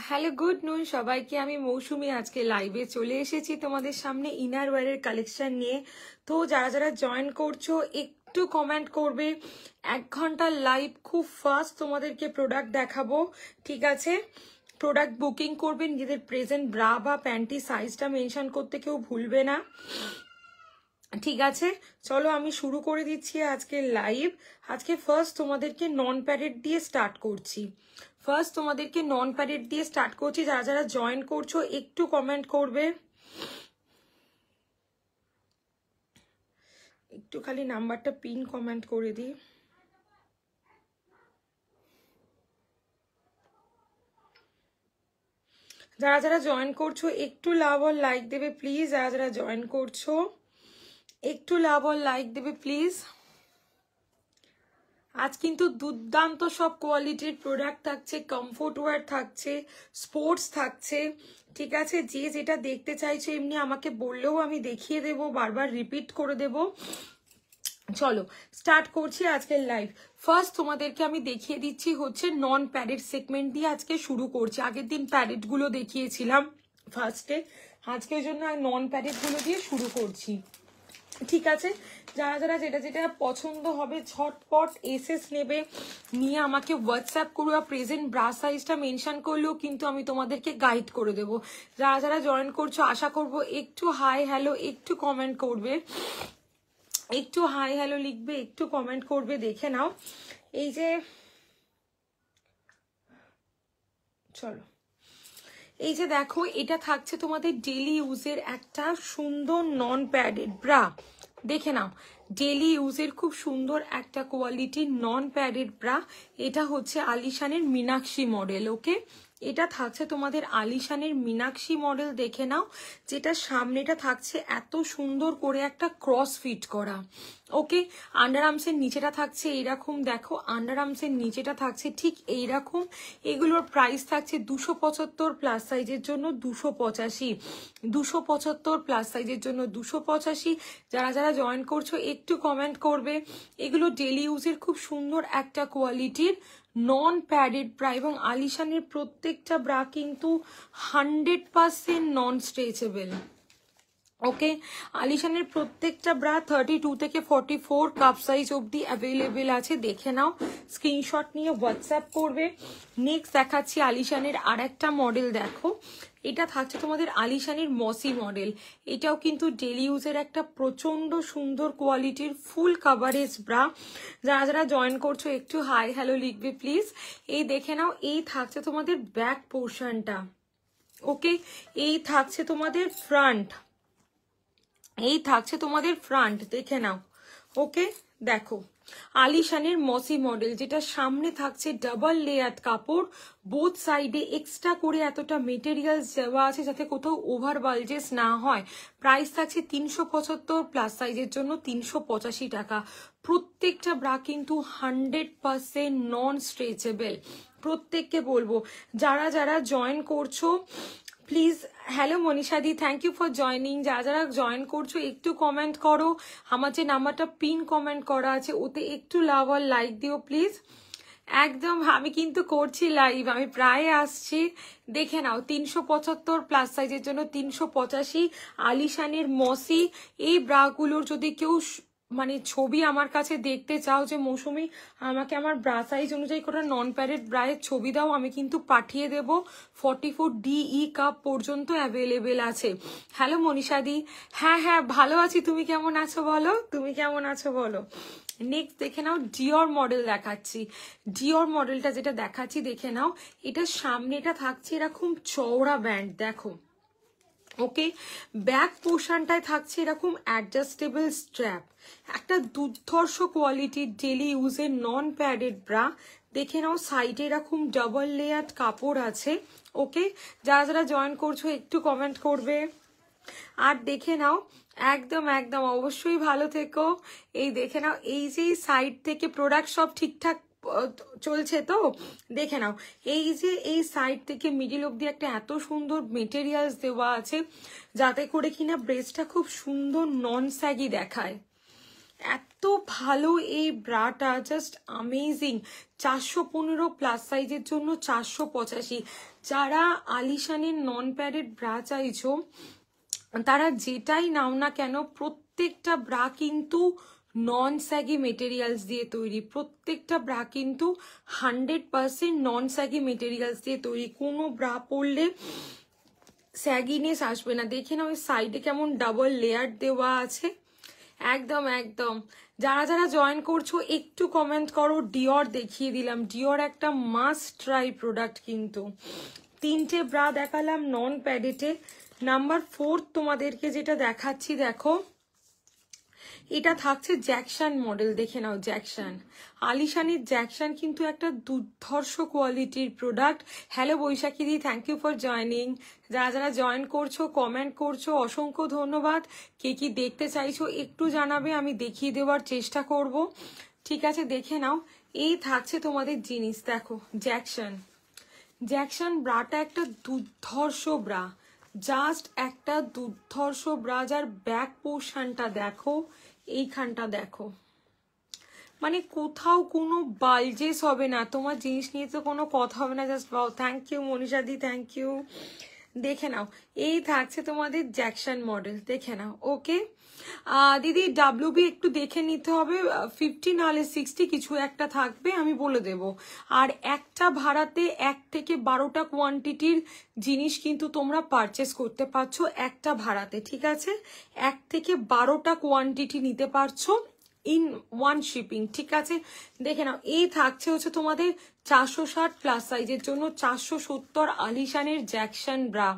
Hello good নুন সবাইকে। আমি মৌসুমি আজকে লাইভে চলে এসেছি তোমাদের সামনে ইনার ওয়্যারের কালেকশন নিয়ে। তো যারা যারা জয়েন করছো একটু কমেন্ট করবে। 1 ঘন্টার লাইভ, খুব ফাস্ট তোমাদেরকে প্রোডাক্ট দেখাবো, ঠিক আছে? প্রোডাক্ট বুকিং করবেন, নিজেদের প্রেজেন্ট ব্রা বা প্যান্টি সাইজটা মেনশন করতে কেউ ভুলবে না, ঠিক আছে? চলো আমি শুরু করে দিচ্ছি আজকে লাইভ। আজকে ফার্স্ট তোমাদেরকে নন প্যাডেড দিয়ে স্টার্ট করছি। যারা যারা জয়েন করছো একটু কমেন্ট করবে, একটু খালি নাম্বারটা পিন কমেন্ট করে দিই। যারা যারা জয়েন করছো একটু লাভ আর লাইক দেবে প্লিজ। যারা যারা জয়েন করছো একটু লাভ আর লাইক দেবে প্লিজ। আজ কিন্তু দুর্দান্ত সব কোয়ালিটির প্রোডাক্ট থাকছে, কমফোর্ট ওয়্যার থাকছে, স্পোর্টস থাকছে, ঠিক আছে? যে যেটা দেখতে চাইছো এমনি আমাকে বললেও আমি দেখিয়ে দেব, বারবার রিপিট করে দেব। চলো স্টার্ট করছি আজকের লাইভ। ফার্স্ট তোমাদেরকে আমি দেখিয়ে দিচ্ছি হচ্ছে নন প্যাডেড সেগমেন্ট দিয়ে আজকে শুরু করছি। আগের দিন প্যাডেড গুলো দেখিয়েছিলাম ফার্স্টে, আজকের জন্য নন প্যাডেড গুলো দিয়ে শুরু করছি, ঠিক আছে? যারা যারা যেটা যেটা পছন্দ হবে ঝটপট এসএস নেবে, নিয়ে আমাকে হোয়াটসঅ্যাপ করবে, প্রেজেন্ট ব্রা সাইজটা মেনশন করলেও কিন্তু আমি তোমাদেরকে গাইড করে দেবো। যারা যারা জয়েন করছো আশা করব একটু হাই হ্যালো একটু কমেন্ট করবে, একটু হাই হ্যালো লিখবে, একটু কমেন্ট করবে। দেখে নাও এই যে, চলো এই যে দেখো, এটা থাকছে তোমাদের ডেলি ইউজের একটা সুন্দর নন প্যাডেড ব্রা। দেখে নাও, ডেলি ইউজের খুব সুন্দর একটা কোয়ালিটির নন প্যাডেড ব্রা। এটা হচ্ছে আলিশানের মীনাক্ষী মডেল, ওকে? এটা থাকছে তোমাদের আলিশানের মীনাক্ষী মডেল। দেখে নাও, যেটা সামনেটা থাকছে এত সুন্দর করে একটা ক্রস ফিট করা, ওকে? আন্ডার আর্মসের নিচেটা থাকছে এইরকম, দেখো আন্ডার আর্মসের নিচেটা থাকছে ঠিক এইরকম। এগুলোর প্রাইস থাকছে 275, প্লাস সাইজের জন্য 285, 275 প্লাস সাইজের জন্য 285। যারা যারা জয়েন করছো একটু কমেন্ট করবে। এগুলো ডেলি ইউজের খুব সুন্দর একটা কোয়ালিটির নন প্যাডেড ব্রা, এবং আলিশানের প্রত্যেকটা ব্রা কিন্তু 100% নন স্ট্রেচেবল, ওকে? আলিশানের প্রত্যেকটা ব্রা 32 থেকে 44 কাপ সাইজ অবধি অ্যাভেলেবেল আছে। দেখে নাও, স্ক্রিনশট নিয়ে হোয়াটসঅ্যাপ করবে। নেক্সট দেখাচ্ছি আলিশানের আর একটা মডেল। দেখো, এটা থাকছে তোমাদের আলিশানের মসি মডেল। এটাও কিন্তু ডেলি ইউজের একটা প্রচন্ড সুন্দর কোয়ালিটির ফুল কাভারেজ ব্রা। যারা যারা জয়েন করছো একটু হাই হ্যালো লিখবে প্লিজ। এই দেখে নাও, এই থাকছে তোমাদের ব্যাক পোর্শনটা, ওকে? এই থাকছে তোমাদের ফ্রন্ট, এই থাকছে তোমাদের ফ্রন্ট, দেখে নাও, ওকে? দেখো আলিশানের মসি মডেল, যেটা সামনে থাকছে ডাবল লেয়ার কাপড়, বোথ সাইডে এক্সট্রা করে এতটা মেটেরিয়ালস দেওয়া আছে যাতে কোথাও ওভার বালজেস না হয়। প্রাইস থাকছে 375, প্লাস সাইজের জন্য 385 টাকা। প্রত্যেকটা ব্রা কিন্তু 100% নন স্ট্রেচেবল। প্রত্যেককে বলবো যারা যারা জয়েন করছো প্লিজ, হ্যালো মনীষাদি, থ্যাংক ইউ ফর জয়নিং। যারা যারা জয়েন করছো একটু কমেন্ট করো। আমার যে নাম্বারটা পিন কমেন্ট করা আছে ওতে একটু লাভ আর লাইক দিও প্লিজ। একদম, আমি কিন্তু করছি লাইভ, আমি প্রায় আসছি। দেখে নাও, 375 প্লাস সাইজের জন্য 385। আলিশানের মসি। এই ব্রাগুলোর যদি কেউ মানে ছবি আমার কাছে দেখতে চাও যে মৌসুমি আমাকে আমার ব্রা সাইজ অনুযায়ী করে নন প্যাডেড ব্রায়ের ছবি দাও, আমি কিন্তু পাঠিয়ে দেব। 44 DE কাপ পর্যন্ত অ্যাভেলেবেল আছে। হ্যালো মনীষাদি, হ্যাঁ হ্যাঁ ভালো আছি, তুমি কেমন আছো বলো, তুমি কেমন আছো বলো। নেক্সট দেখে নাও, ডিওর মডেল দেখাচ্ছি। ডিওর মডেলটা যেটা দেখাচ্ছি দেখে নাও, এটা সামনেটা থাকছে এরকম চওড়া ব্যান্ড, দেখো, ওকে? ব্যাক পোর্শনটায় থাকছে এরকম অ্যাডজাস্টেবল স্ট্র্যাপ। একটা দুর্ধর্ষ কোয়ালিটির ডেলি ইউজের নন প্যাডেড ব্রা। দেখে নাও, সাইডে এরকম ডাবল লেয়ার কাপড় আছে, ওকে? যারা যারা জয়েন করছো একটু কমেন্ট করবে। আর দেখে নাও, একদম একদম অবশ্যই ভালো থেকো। এই দেখে নাও, এই যে সাইড থেকে প্রোডাক্ট সব ঠিকঠাক চলছে তো? দেখে নাও, এই যে এই সাইড থেকে মিডিল অব্দি একটা এত সুন্দর মেটেরিয়ালস দেওয়া আছে যাতে করে কিনা ব্রেসটা খুব সুন্দর নন স্যাগি দেখায়। এত ভালো এই ব্রাটা, জাস্ট অ্যামেজিং। 415 প্লাস সাইজের জন্য 485। যারা আলিশানের নন প্যাডেড ব্রা চাইছো তারা যেটাই নাও না কেন, প্রত্যেকটা ব্রা কিন্তু নন স্যাগি মেটেরিয়ালস দিয়ে তৈরি। প্রত্যেকটা ব্রা কিন্তু 100% নন স্যাগি মেটেরিয়ালস দিয়ে তৈরি। কোনো ব্রা পরলে স্যাগিনেস আসবে না। দেখে না ওই সাইডে কেমন ডাবল লেয়ার দেওয়া আছে, একদম একদম। যারা যারা জয়েন করছো একটু কমেন্ট করো। ডিওর দেখিয়ে দিলাম, ডিওর একটা মাস্ট ট্রাই প্রোডাক্ট কিন্তু। 3টে ব্রা দেখালাম নন প্যাডেটে। নাম্বার 4 তোমাদেরকে যেটা দেখাচ্ছি, দেখো এটা থাকছে জ্যাকশন মডেল। দেখে নাও জ্যাকশন, আলিশানের জ্যাকশন কিন্তু একটা দুর্ধর্ষ কোয়ালিটির product. Hello Baishakhi di, thank you for joining. যারা যারা জয়েন করছো কমেন্ট করছো অসংখ্য ধন্যবাদ। কে কি দেখতে চাইছো একটু জানাবে, আমি দেখিয়ে দেওয়ার চেষ্টা করব। ঠিক আছে, দেখে নাও। এই থাকছে তোমাদের জিনিস, দেখো জ্যাকশন। জ্যাকশন ব্রাটা একটা দুর্ধর্ষ ব্রা, জাস্ট একটা দুর্ধর্ষ ব্রা। যার ব্যাক পোর্শনটা দেখো, এইখানটা দেখো, মানে কোথাও কোনো বালজেস হবে না। তোমার জিনিস নিয়ে তো কোনো কথা হবে না। জাস্ট বাও, thank you Manisha di, thank you. দেখে নাও, এই থাকছে তোমাদের জ্যাকশন মডেল, দেখে নাও। ওকে দিদি, ডাব্লিউবি একটু দেখে নিতে হবে, 50 নাহলে 60 কিছু একটা থাকবে, আমি বলে দেব। আর একটা ভাড়াতে 1 থেকে 12টা কোয়ান্টিটির জিনিস কিন্তু তোমরা পারচেস করতে পারছো একটা ভাড়াতে, ঠিক আছে? 1 থেকে 12টা কোয়ান্টিটি নিতে পারছো ইন ওয়ান শিপিং, ঠিক আছে? দেখে নাও, এই থাকছে হচ্ছে তোমাদের 460 প্লাস সাইজের জন্য 470 আলিশানের জ্যাকশন ব্রা।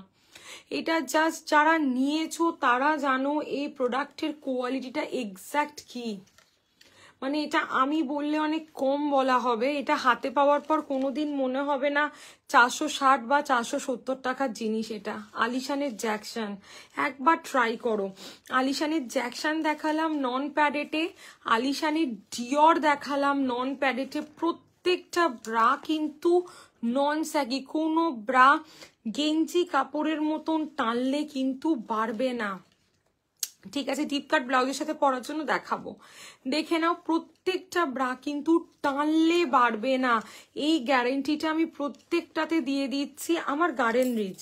এটা জাস্ট যারা নিয়েছো তারা জানো এই প্রোডাক্টের কোয়ালিটিটা এক্স্যাক্ট কি। মানে এটা আমি বললে অনেক কম বলা হবে, এটা হাতে পাওয়ার পর কোনোদিন মনে হবে না 460 বা 470 টাকার জিনিস। এটা আলিশানের জ্যাকশন, একবার ট্রাই করো। আলিশানের জ্যাকশন দেখালাম নন প্যাডেটে, আলিশানের ডিওর দেখালাম নন প্যাডেটে। প্রত্যেকটা ব্রা কিন্তু নন স্যাগি, কোনো ব্রা গেঞ্জি কাপড়ের মতন টানলে কিন্তু বাড়বে না, ঠিক আছে? ডিপ কাট ব্লাউজের সাথে পরার জন্য দেখাবো, দেখে নাও। প্রত্যেকটা ব্রা কিন্তু টানলে বাড়বে না, এই গ্যারেন্টিটা আমি প্রত্যেকটাতে দিয়ে দিচ্ছি আমার গার্ডেন রিচ,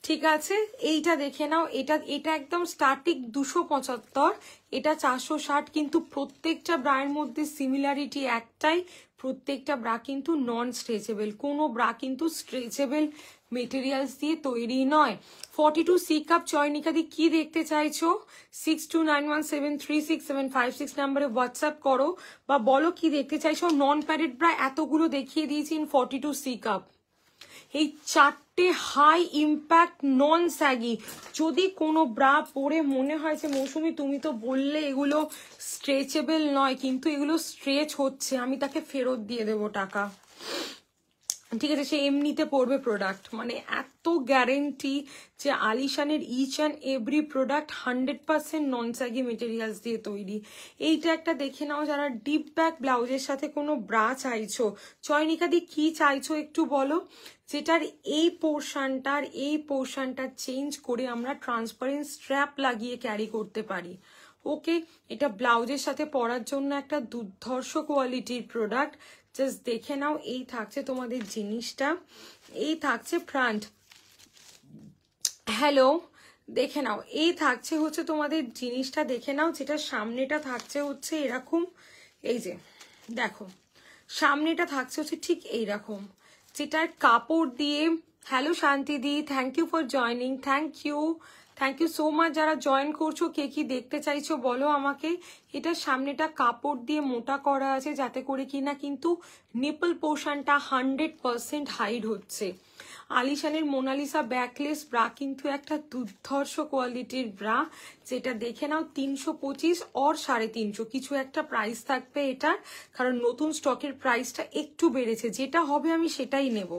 ঠিক আছে? এইটা দেখে নাও, এটা এটা একদম স্টার্টিং 275, এটা 460, কিন্তু প্রত্যেকটা ব্রায়ের মধ্যে সিমিলারিটি একটাই, প্রত্যেকটা ব্রা কিন্তু নন স্ট্রেচেবল। কোনো ব্রা কিন্তু স্ট্রেচেবল মেটেরিয়ালস দিয়ে তৈরি নয়। 42 সি কাপ চয়নিকাদি কি দেখতে চাইছো? 6291736756 নাম্বারে হোয়াটসঅ্যাপ করো বা বলো কি দেখতে চাইছো। নন প্যাডেড ব্রা এতগুলো দেখিয়ে দিয়েছি ইন 42 সি কাপ। এই 4টে হাই ইম্প্যাক্ট নন স্যাগি। যদি কোনো ব্রা পরে মনে হয় যে মৌসুমি তুমি তো বললে এগুলো স্ট্রেচেবল নয়, কিন্তু এগুলো স্ট্রেচ হচ্ছে, আমি তাকে ফেরত দিয়ে দেবো টাকা, ঠিক আছে? সে এমনিতে পড়বে প্রোডাক্ট। মানে এত গ্যারেন্টি যে আলিশানের each and every product 100% non saggy materials দিয়ে তৈরি। এইটা একটা দেখে নাও, যারা ডিপ ব্যাক ব্লাউজের সাথে কোনো ব্রা চাইছো, চয়নিকাদি কি চাইছো একটু বলো, যেটার এই পোর্শনটা চেঞ্জ করে আমরা ট্রান্সপারেন্ট স্ট্র্যাপ লাগিয়ে ক্যারি করতে পারি। ওকে, এটা ব্লাউজের সাথে পরার জন্য একটা দুর্ধর্ষ কোয়ালিটির প্রোডাক্ট। জাস্ট দেখে নাও, এই থাকছে তোমাদের জিনিসটা, এই থাকছে ফ্রন্ট। হ্যালো, দেখে নাও, এই থাকছে হচ্ছে তোমাদের জিনিসটা, দেখে নাও। যেটা সামনেটা থাকছে হচ্ছে এরকম, এই যে দেখো সামনেটা থাকছে হচ্ছে ঠিক এইরকম, যেটার কাপড় দিয়ে। হ্যালো শান্তিদি, thank you for joining, thank you so much. যারা জয়েন করছো কে কি দেখতে চাইছো বলো আমাকে। এটা সামনেটা কাপড় দিয়ে মোটা করা আছে, যাতে করে কিনা কিন্তু নিপল পোর্শনটা 100% হাইড হচ্ছে। আলিশানের মোনালিসা ব্যাকলেস ব্রা কিন্তু একটা দুর্ধর্ষ কোয়ালিটির ব্রা, যেটা দেখে নাও 325 or 350 কিছু একটা প্রাইস থাকবে এটার, কারণ নতুন স্টকের প্রাইসটা একটু বেড়েছে। যেটা হবে আমি সেটাই নেব।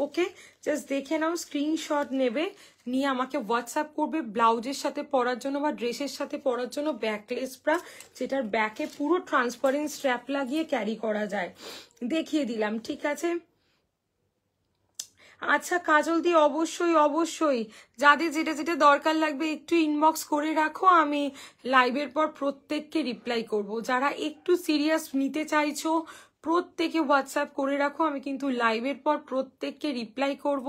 ওকে, জাস্ট দেখে নাও, স্ক্রিনশট নেবে, নিয়ে আমাকে হোয়াটসঅ্যাপ করবে ব্লাউজের সাথে পরার জন্য বা ড্রেসের সাথে পরার জন্য ব্যাকলেস ব্রা, যেটার ব্যাকে পুরো ট্রান্সপারেন্ট স্ট্র্যাপ লাগিয়ে ক্যারি করা যায়। দেখিয়ে দিলাম, ঠিক আছে? আচ্ছা কাজল দি, অবশ্যই অবশ্যই, যাদের যেটা যেটা দরকার লাগবে একটু ইনবক্স করে রাখো, আমি লাইভের পর প্রত্যেককে রিপ্লাই করব। যারা একটু সিরিয়াস নিতে চাইছো প্রত্যেকে হোয়াটসঅ্যাপ করে রাখো, আমি কিন্তু লাইভের পর প্রত্যেককে রিপ্লাই করব।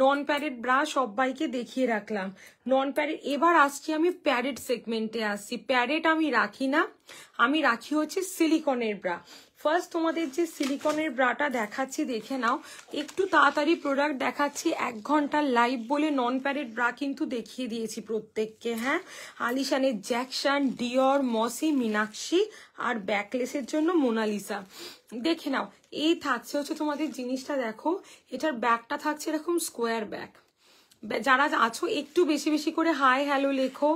নন প্যাডেড ব্রা সবাইকে দেখিয়ে রাখলাম। নন প্যাডেড, এবার আসছি আমি প্যাডেড সেগমেন্টে আসছি। প্যাডেড আমি রাখি না, আমি রাখি হচ্ছে সিলিকনের ব্রা। ফার্স্ট তোমাদের যে সিলিকনের ব্রাটা দেখাচ্ছি দেখে নাও, একটু তাড়াতাড়ি প্রোডাক্ট দেখাচ্ছি, 1 ঘন্টার লাইভ বলে নন প্যাডেড ব্রা কিন্তু দেখিয়ে দিয়েছি প্রত্যেককে। হ্যাঁ, আলিশানের জ্যাকসন, ডিওর, মসি, মীনাক্ষী আর ব্যাকলেসের জন্য মোনালিসা। দেখে নাও, এই থাকছে হচ্ছে তোমাদের জিনিসটা দেখো, এটার ব্যাগটা থাকছে এরকম স্কোয়ার ব্যাগ। যারা আছো একটু বেশি বেশি করে হাই হ্যালো লেখো,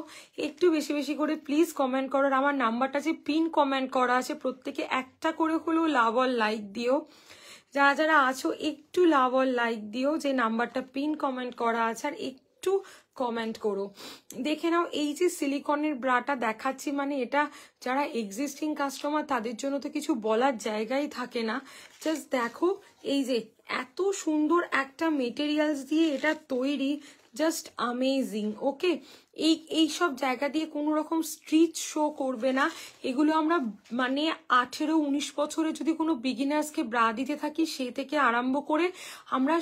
একটু বেশি বেশি করে প্লিজ কমেন্ট করো। আমার নাম্বারটা যে পিন কমেন্ট করা আছে, প্রত্যেকে একটা করে হলেও লাভ আর লাইক দিও। যারা যারা আছো একটু লাভ আর লাইক দিও, যে নাম্বারটা পিন কমেন্ট করা আছে, আর একটু কমেন্ট করো। দেখে নাও, এই যে সিলিকনের ব্রাটা দেখাচ্ছি, মানে এটা যারা এক্সিস্টিং কাস্টমার তাদের জন্য তো কিছু বলার জায়গাই থাকে না। জাস্ট দেখো, এই যে এত সুন্দর একটা মেটেরিয়ালস দিয়ে এটা তৈরি, জাস্ট আমেজিং। ওকে, এইসব জায়গা দিয়ে কোনো রকম স্ট্রিচ শো করবে না। এগুলো আমরা মানে 18-19 বছরে যদি কোনো বিগিনার্সকে ব্রা দিতে থাকি, সে থেকে আরম্ভ করে আমরা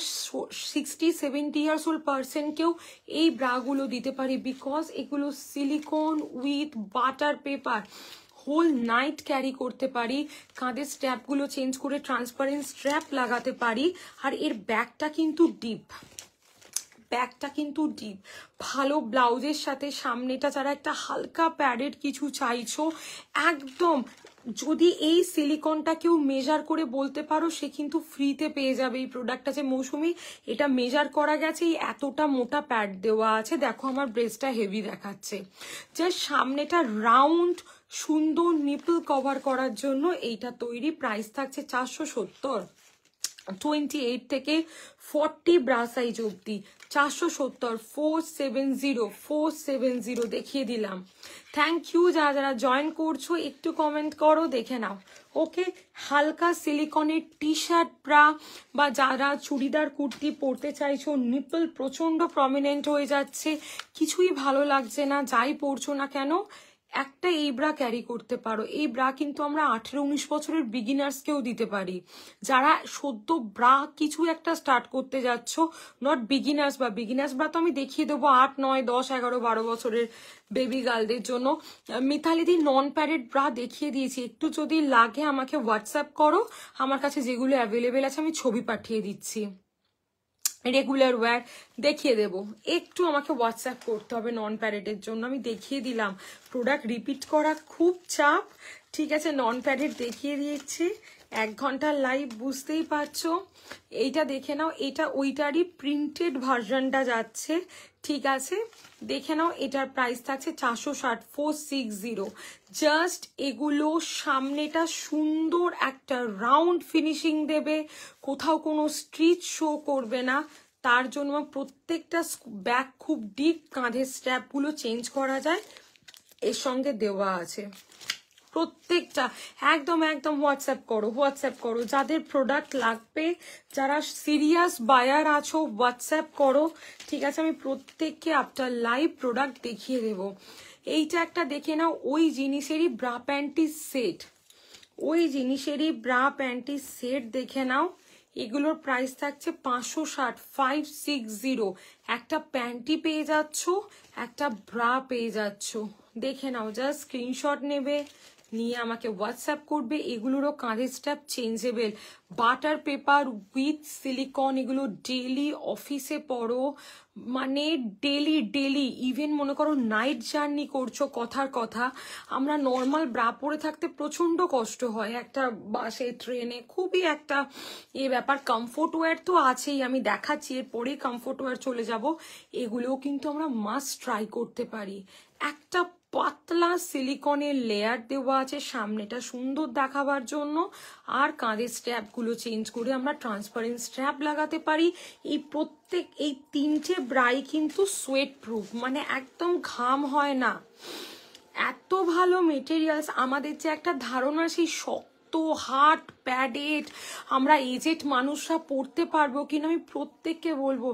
60-70 ইয়ার্স ওল্ড পার্সনকেও এই ব্রাগুলো দিতে পারি, বিকজ এগুলো silicone with butter paper. Whole night carry করতে পারি, কাঁধের স্ট্র্যাপগুলো চেঞ্জ করে ট্রান্সপারেন্ট স্ট্র্যাপ লাগাতে পারি। আর এর ব্যাগটা কিন্তু ডিপ, ব্যাগটা কিন্তু ডিপ, ভালো ব্লাউজের সাথে সামনেটা যারা একটা হালকা প্যাডেড কিছু চাইছো, একদম যদি এই সিলিকনটা কেউ মেজার করে বলতে পারো, সে কিন্তু ফ্রিতে পেয়ে যাবে এই প্রোডাক্টটা। যে মৌসুমি, এটা মেজার করা গেছে, এই এতটা মোটা প্যাড দেওয়া আছে, দেখো আমার ব্রেস্টটা হেভি দেখাচ্ছে। যে সামনেটা রাউন্ড সুন্দর নিপল কভার করার জন্য এইটা তৈরি। প্রাইস থাকছে 470, 28 থেকে 40 ব্রা সাইজ অব্দি 470, 470 দেখিয়ে দিলাম। থ্যাংক ইউ যারা যারা জয়েন করছো, একটু কমেন্ট করো, দেখে নাও। ওকে, হালকা সিলিকনের টি শার্ট ব্রা বা যারা চুড়িদার কুর্তি পরতে চাইছো, নিপল প্রচন্ড প্রমিনেন্ট হয়ে যাচ্ছে, কিছুই ভালো লাগছে না, যাই পরছো না কেন, একটা এই ব্রা ক্যারি করতে পারো। এই ব্রা কিন্তু আমরা 18-19 বছরের বিগিনার্সকেও দিতে পারি, যারা সদ্য ব্রা কিছু একটা স্টার্ট করতে যাচ্ছ, নট বিগিনার্স। বা বিগিনার্স ব্রা তো আমি দেখিয়ে দেবো 8, 9, 10, 11, 12 বছরের বেবি গার্লদের জন্য। মিথালিদি নন প্যাডেড ব্রা দেখিয়ে দিয়েছি, একটু যদি লাগে আমাকে হোয়াটসঅ্যাপ করো, আমার কাছে যেগুলো অ্যাভেলেবেল আছে আমি ছবি পাঠিয়ে দিচ্ছি। রেগুলার ওয়্যার দেখিয়ে দেবো, একটু আমাকে হোয়াটসঅ্যাপ করতে হবে নন প্যাডেডের জন্য। আমি দেখিয়ে দিলাম, প্রোডাক্ট রিপিট করা খুব চাপ, ঠিক আছে। নন প্যাডেড দেখিয়ে দিয়েছি, 1 ঘন্টার লাইভ, বুঝতেই পারছো। এইটা দেখে নাও, এটা ওইটারই প্রিন্টেড ভার্সনটা যাচ্ছে, ঠিক আছে। দেখে নাও, এটার প্রাইস থাকছে 460, 460। জাস্ট এগুলো সামনেটা সুন্দর একটা রাউন্ড ফিনিশিং দেবে, কোথাও কোনো স্ট্রিচ শো করবে না, তার জন্য প্রত্যেকটা ব্যাগ খুব ডিপ, কাঁধের স্ট্র্যাপগুলো চেঞ্জ করা যায়, এর সঙ্গে দেওয়া আছে প্রত্যেকটা। একদম একদম হোয়াটসঅ্যাপ করো, হোয়াটসঅ্যাপ করো, যাদের প্রোডাক্ট লাগবে, যারা সিরিয়াস বায়ার আছো হোয়াটসঅ্যাপ করো, ঠিক আছে। আমি প্রত্যেককে আফটার লাইভ প্রোডাক্ট দেখিয়ে দেবো। এইটা একটা দেখে নাও, ওই জিনিসেরই ব্রা প্যান্টি সেট, ওই জিনিসেরই ব্রা প্যান্টি সেট দেখে নাও। এগুলোর প্রাইস থাকছে 560, 560। একটা প্যান্টি পেয়ে যাচ্ছ, একটা ব্রা পেয়ে যাচ্ছ, দেখে নাও। জাস্ট স্ক্রিনশট নেবে, নিয়ে আমাকে হোয়াটসঅ্যাপ করবে। এগুলোরও কাঁধের strap changeable, butter paper with silicone. এগুলো ডেলি অফিসে পড়ো, মানে ডেলি ডেলি, ইভেন মনে করো নাইট জার্নি করছো, কথার কথা আমরা নর্মাল ব্রা পরে থাকতে প্রচন্ড কষ্ট হয়, একটা বাসে ট্রেনে খুবই একটা ব্যাপার। কমফোর্ট ওয়্যার তো আছেই, আমি দেখাচ্ছি, এরপরেই কমফোর্ট ওয়্যার চলে যাব। এগুলোও কিন্তু আমরা মাস্ট ট্রাই করতে পারি। একটা পাতলা সিলিকনের লেয়ার দেওয়া আছে সামনেটা সুন্দর দেখাবার জন্য, আর কাঁধের স্ট্র্যাপগুলো চেঞ্জ করে আমরা ট্রান্সপারেন্ট স্ট্র্যাপ লাগাতে পারি। এই প্রত্যেক এই 3টে ব্রাই কিন্তু সোয়েট প্রুফ, মানে একদম ঘাম হয় না, এত ভালো মেটেরিয়ালস। আমাদের যে একটা ধারণা সেই শক্ত হার্ড প্যাডেড, আমরা এজেড মানুষরা পড়তে পারবো কিনা আমি প্রত্যেককে বলবো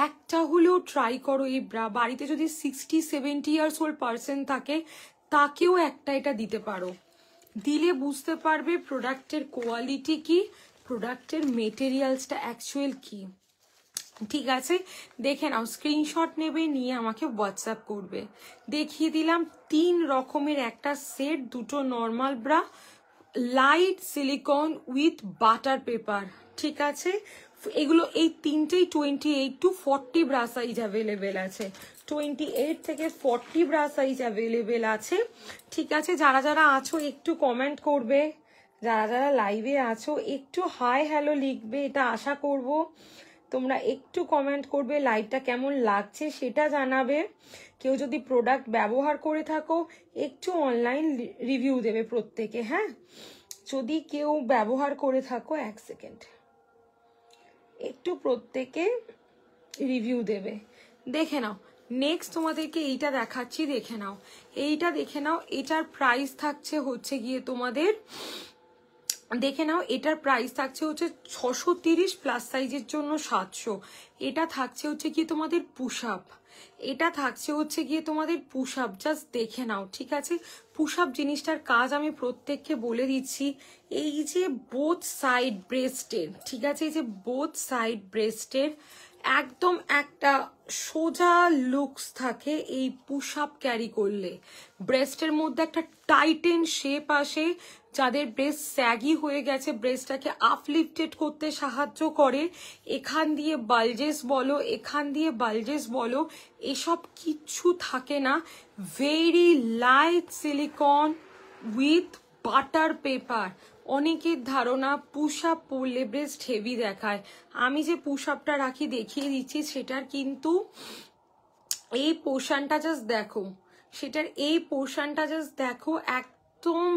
একটা হলেও ট্রাই করো এই ব্রা। বাড়িতে যদি 60-70 ইয়ার্স ওল্ড পার্সন থাকে তাকেও একটা এটা দিতে পারো, দিলে বুঝতে পারবে প্রোডাক্টের কোয়ালিটি কি, প্রোডাক্টের মেটেরিয়ালসটা অ্যাকচুয়াল কি। ঠিক আছে, দেখে নাও, স্ক্রিনশট নেবে, নিয়ে আমাকে হোয়াটসঅ্যাপ করবে। দেখিয়ে দিলাম 3 রকমের একটা সেট, দুটো normal bra, light silicone with butter paper. ঠিক আছে, এগুলো এই তিনটেই 28 to 40 ব্রা সাইজ অ্যাভেলেবেল আছে, 28 থেকে 40 ব্রা সাইজ অ্যাভেলেবেল আছে। ঠিক আছে, যারা যারা আছো একটু কমেন্ট করবে, যারা যারা লাইভে আছো একটু হাই হ্যালো লিখবে, এটা আশা করব। তোমরা একটু কমেন্ট করবে, লাইভটা কেমন লাগছে সেটা জানাবে। কেউ যদি প্রোডাক্ট ব্যবহার করে থাকো একটু অনলাইন রিভিউ দেবে প্রত্যেকে। হ্যাঁ, যদি কেউ ব্যবহার করে থাকো 1 সেকেন্ড, একটু প্রত্যেকে রিভিউ দেবে। দেখে নাও, নেক্সট তোমাদেরকে এইটা দেখাচ্ছি, দেখে নাও, এইটা দেখে নাও। এটার প্রাইস থাকছে হচ্ছে গিয়ে তোমাদের, দেখে নাও, এটার প্রাইস থাকছে হচ্ছে 630, প্লাস সাইজের জন্য 700। এটা থাকছে হচ্ছে কি তোমাদের পুশ আপ, এটা থাকছে হচ্ছে গিয়ে তোমাদের পুশ আপ, জাস্ট দেখে নাও। ঠিক আছে, পুশ আপ জিনিসটার কাজ আমি প্রত্যেককে বলে দিচ্ছি। এই যে বোথ সাইড ব্রেস্টের, ঠিক আছে, এই যে বোথ সাইড ব্রেস্টের একদম একটা সোজা লুকস থাকে এই পুশ আপ ক্যারি করলে। ব্রেস্টের মধ্যে একটা টাইটেন শেপ আসে, যাদের ব্রেস্ট স্যাগি হয়ে গেছে ব্রেস্টটাকে আপলিফটেড করতে সাহায্য করে। এখান দিয়ে বালজেস বলো, এখান দিয়ে বালজেস বলো, এসব কিচ্ছু থাকে না। Very light silicone with butter paper. অনেকের ধারণা পুশ আপ পরলে ব্রেস্ট হেভি দেখায়, আমি যে পুশ আপটা রাখি দেখিয়ে দিচ্ছি, সেটার কিন্তু এই পোর্শনটা জাস্ট দেখো, সেটার এই পোর্শনটা জাস্ট দেখো, একদম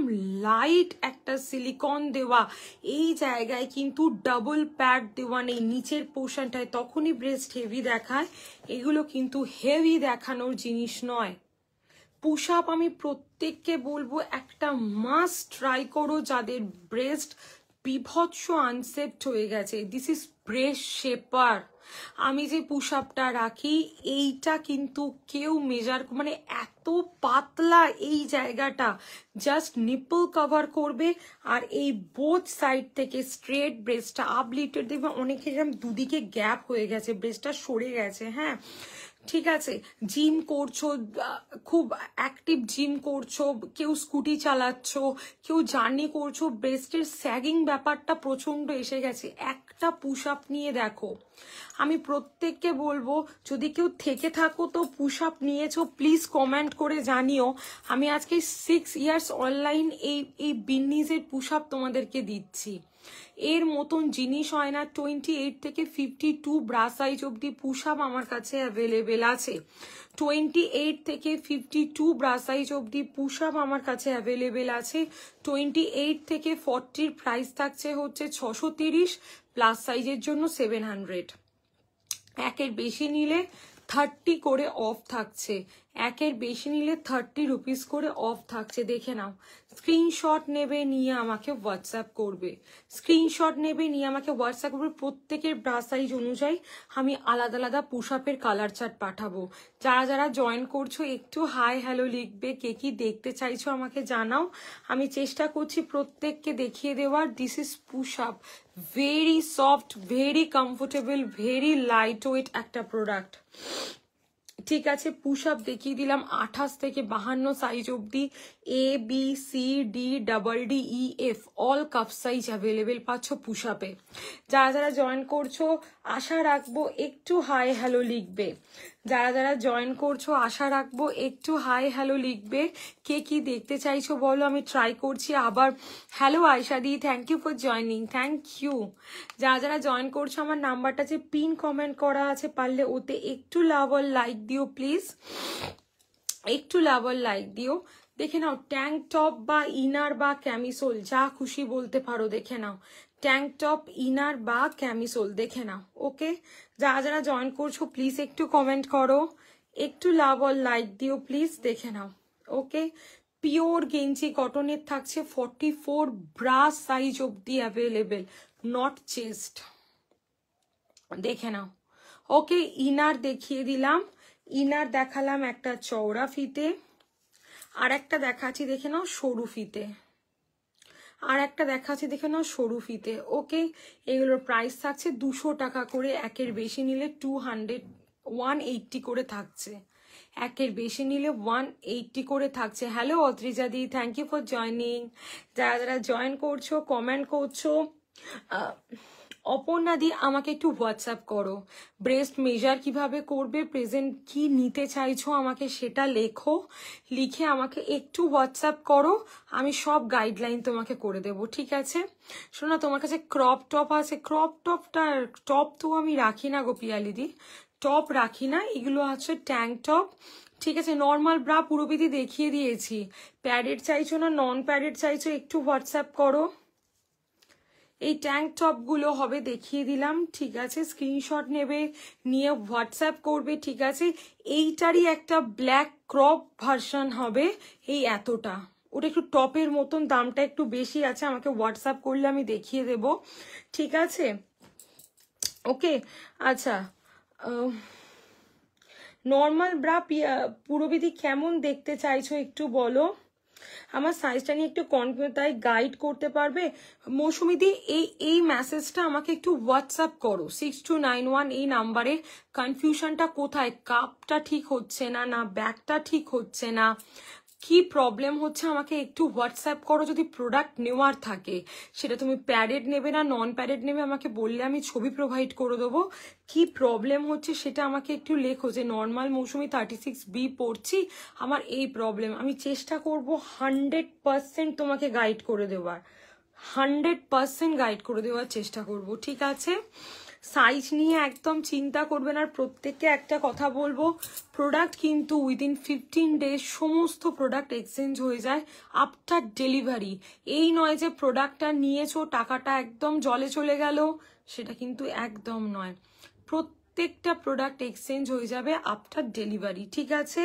লাইট একটা সিলিকন দেওয়া, এই জায়গায় কিন্তু ডাবল প্যাড দেওয়া নেই নিচের পোর্শনটায়, তখনই ব্রেস্ট হেভি দেখায়। এগুলো কিন্তু হেভি দেখানোর জিনিস নয়। পুশ আপ আমি প্রত্যেককে বলবো একটা মাস্ট ট্রাই করো, যাদের ব্রেস্ট বিভৎস আনসেপ্ট হয়ে গেছে। This is breast shaper. আমি যে পুশ আপটা রাখি এইটা কিন্তু কেউ মেজার, মানে এত পাতলা এই জায়গাটা, জাস্ট নিপল কভার করবে, আর এই বোথ সাইড থেকে স্ট্রেট ব্রেস্টটা আপলিফটেড দেখবে। অনেকে যেরকম দুদিকে গ্যাপ হয়ে গেছে, ব্রেস্টটা সরে গেছে। হ্যাঁ, ঠিক আছে, জিম করছো, খুব অ্যাক্টিভ জিম করছো, কেউ স্কুটি চালাচ্ছ, কেউ জার্নি করছো, ব্রেস্টের স্যাগিং ব্যাপারটা প্রচন্ড এসে গেছে, একটা পুশ আপ নিয়ে দেখো। আমি প্রত্যেককে বলবো, যদি কেউ থেকে থাকো তো পুশ আপ নিয়েছো প্লিজ কমেন্ট করে জানিও। আমি আজকে 6 ইয়ার্স অনলাইন এই বিন্নিজের পুশ আপ তোমাদেরকে দিচ্ছি। এর মতন জিনিস হয় না। 28 থেকে 52 ব্রা সাইজ অব্দি পুশ আপ আমার কাছে অ্যাভেলেবেল আছে। 28 থেকে 52 ব্রা সাইজ অব্দি পুশ আপ আমার কাছে অ্যাভেলেবেল আছে। 28 থেকে 40 প্রাইস থাকছে হচ্ছে 630, প্লাস সাইজের জন্য 700। একের বেশি নিলে 30 করে অফ থাকছে, একের বেশি নিলে 30 রুপিস করে অফ থাকছে। দেখে নাও, স্ক্রিনশট নেবে, নিয়ে আমাকে হোয়াটসঅ্যাপ করবে, স্ক্রিনশট নেবে, নিয়ে আমাকে হোয়াটসঅ্যাপ করবে। প্রত্যেকের ব্রা সাইজ অনুযায়ী আমি আলাদা আলাদা পুশ আপের কালার চার্ট পাঠাবো। যারা যারা জয়েন করছো একটু হাই হ্যালো লিখবে, কে কি দেখতে চাইছো আমাকে জানাও। আমি চেষ্টা করছি প্রত্যেককে দেখিয়ে দেওয়ার। This is push up, very soft, very comfortable, very light weight একটা প্রোডাক্ট। ঠিক আছে, পুশ আপ দেখিয়ে দিলাম 28 থেকে 52 সাইজ অব্দি, A B C D D E F all cup size available পাচ্ছ পুশ আপে। যারা যারা জয়েন করছো আশা রাখবো একটু হাই হ্যালো লিখবে, যারা যারা জয়েন করছো আশা রাখবো একটু হাই হ্যালো লিখবে। কে কি দেখতে চাইছো বলো, আমি ট্রাই করছি আবার। Hello Ayesha di, thank you for joining, thank you. যারা যারা জয়েন করছো আমার নাম্বারটা যে পিন কমেন্ট করা আছে, পারলে ওতে একটু লাভ আর লাইক দিও প্লিজ, একটু লাভ আর লাইক দিও। দেখে নাও, ট্যাঙ্ক টপ বা ইনার বা ক্যামিসোল যা খুশি বলতে পারো, দেখে নাও, ট্যাঙ্ক টপ ইনার বা ক্যামিসোল দেখে নাও। ওকে, যারা যারা জয়েন করছো প্লিজ একটু কমেন্ট করো, একটু লাভ আর লাইক দিও প্লিজ, দেখে নাও। ওকে, পিওর গেঞ্জি কটনের থাকছে 44 ব্রা সাইজ অবধি অ্যাভেলেবেল, নট চেস্ট। দেখে নাও। ওকে, ইনার দেখিয়ে দিলাম, ইনার দেখালাম একটা চওড়া ফিতে, আর একটা দেখাচ্ছি দেখে নাও সরু ফিতে, আর একটা দেখাচ্ছি দেখে নাও সরু ফিতে। ওকে, এগুলোর প্রাইস থাকছে 200 টাকা করে, একের বেশি নিলে 180 করে থাকছে, একের বেশি নিলে 180 করে থাকছে। Hello Adrija di, thank you for joining. যারা যারা জয়েন করছো, কমেন্ট করছো, অপর্ণা দি আমাকে একটু হোয়াটসঅ্যাপ করো, ব্রেস্ট মেজার কিভাবে করবে, প্রেজেন্ট কি নিতে চাইছো আমাকে সেটা লেখো, লিখে আমাকে একটু হোয়াটসঅ্যাপ করো, আমি সব গাইডলাইন তোমাকে করে দেব, ঠিক আছে? শোনো, তোমার কাছে ক্রপ টপ আছে, ক্রপ টপ তো আমি রাখি না গো পিয়ালিদি, টপ রাখি না, এগুলো আছে ট্যাঙ্ক টপ, ঠিক আছে? নর্মাল ব্রা পুরোবিধি দেখিয়ে দিয়েছি, প্যাডেড চাইছো না নন প্যাডেড চাইছো একটু হোয়াটসঅ্যাপ করো। এই ট্যাঙ্ক টপগুলো হবে দেখিয়ে দিলাম, ঠিক আছে? স্ক্রিনশট নেবে, নিয়ে হোয়াটসঅ্যাপ করবে, ঠিক আছে? এইটারই একটা ব্ল্যাক ক্রপ ভার্সন হবে, এই এতটা, ওটা একটু টপের মতন, দামটা একটু বেশি আছে, আমাকে হোয়াটসঅ্যাপ করলে আমি দেখিয়ে দেব, ঠিক আছে? ওকে, আচ্ছা, নর্মাল ব্রা পুরোবিধি কেমন দেখতে চাইছো একটু বলো, আমার সাইজটা নিয়ে একটু কনফিউজ, তাই গাইড করতে পারবে মৌসুমিদি? এই মেসেজটা আমাকে একটু হোয়াটসঅ্যাপ করো 6291 এই নাম্বারে। কনফিউশনটা কোথায়, কাপটা ঠিক হচ্ছে না, না ব্যাগটা ঠিক হচ্ছে না, কি প্রবলেম হচ্ছে আমাকে একটু হোয়াটসঅ্যাপ করো। যদি প্রোডাক্ট নেওয়ার থাকে, সেটা তুমি প্যাডেড নেবে না নন প্যাডেড নেবে আমাকে বললে আমি ছবি প্রোভাইড করে দেবো। কি প্রবলেম হচ্ছে সেটা আমাকে একটু লেখো, যে নর্মাল মৌসুমি 36B পড়ছি, আমার এই প্রবলেম, আমি চেষ্টা করব 100% তোমাকে গাইড করে দেওয়ার, 100% গাইড করে দেওয়ার চেষ্টা করব, ঠিক আছে? সাইজ নিয়ে একদম চিন্তা করবেন। আর প্রত্যেককে একটা কথা বলবো, প্রোডাক্ট কিন্তু উইদিন 15 ডেজ সমস্ত প্রোডাক্ট এক্সচেঞ্জ হয়ে যায় আফটার ডেলিভারি। এই নয় যে প্রোডাক্টটা নিয়েছো টাকাটা একদম জলে চলে গেল, সেটা কিন্তু একদম নয়, প্রত্যেকটা প্রোডাক্ট এক্সচেঞ্জ হয়ে যাবে আফটার ডেলিভারি, ঠিক আছে?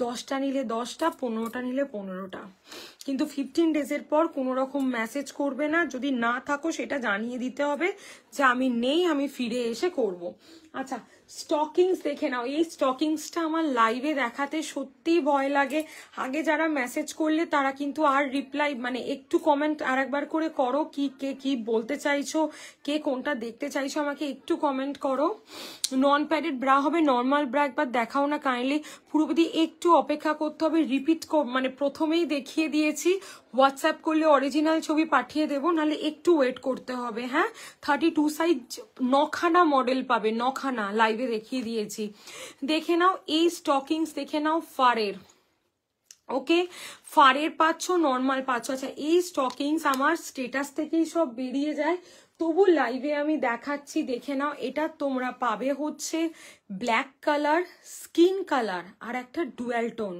10টা নিলে 10টা, 15টা নিলে 15টা, কিন্তু 15 ডেজের পর কোনো রকম মেসেজ করবে না, যদি না থাকো সেটা জানিয়ে দিতে হবে যে আমি নেই, আমি ফিরে এসে করব। আচ্ছা, স্টকিংস দেখে নাও। এই স্টকিংসটা আমার লাইভে দেখাতে সত্যি ভয় লাগে। আগে যারা মেসেজ করলে তারা কিন্তু আর রিপ্লাই, মানে একটু কমেন্ট আর একবার করে করো, কে কি বলতে চাইছো, কে কোনটা দেখতে চাইছো, আমাকে একটু কমেন্ট করো। নন প্যাডেড ব্রা হবে, নর্মাল ব্রা একবার দেখাও না কাইন্ডলি, পুরোপুরি একটু অপেক্ষা করতে হবে, রিপিট মানে প্রথমেই দেখিয়ে দিয়েছি, হোয়াটসঅ্যাপ করলে অরিজিনাল ছবি পাঠিয়ে দেবো, নাহলে একটু ওয়েট করতে হবে, হ্যাঁ? 32 সাইজ 9খানা মডেল পাবে, 9খানা লাইভে দেখিয়ে দিয়েছি। দেখে নাও এই স্টকিংস, দেখে নাও ফারের, ওকে? ফারের পাচ্ছ, নর্মাল পাচ্ছ। আচ্ছা, এই স্টকিংস আমার স্টেটাস থেকেই সব বেরিয়ে যায়, তবু লাইভে আমি দেখাচ্ছি, দেখে নাও। এটা তোমরা পাবে হচ্ছে ব্ল্যাক কালার, স্কিন কালার, আর একটা ডুয়েল টোন।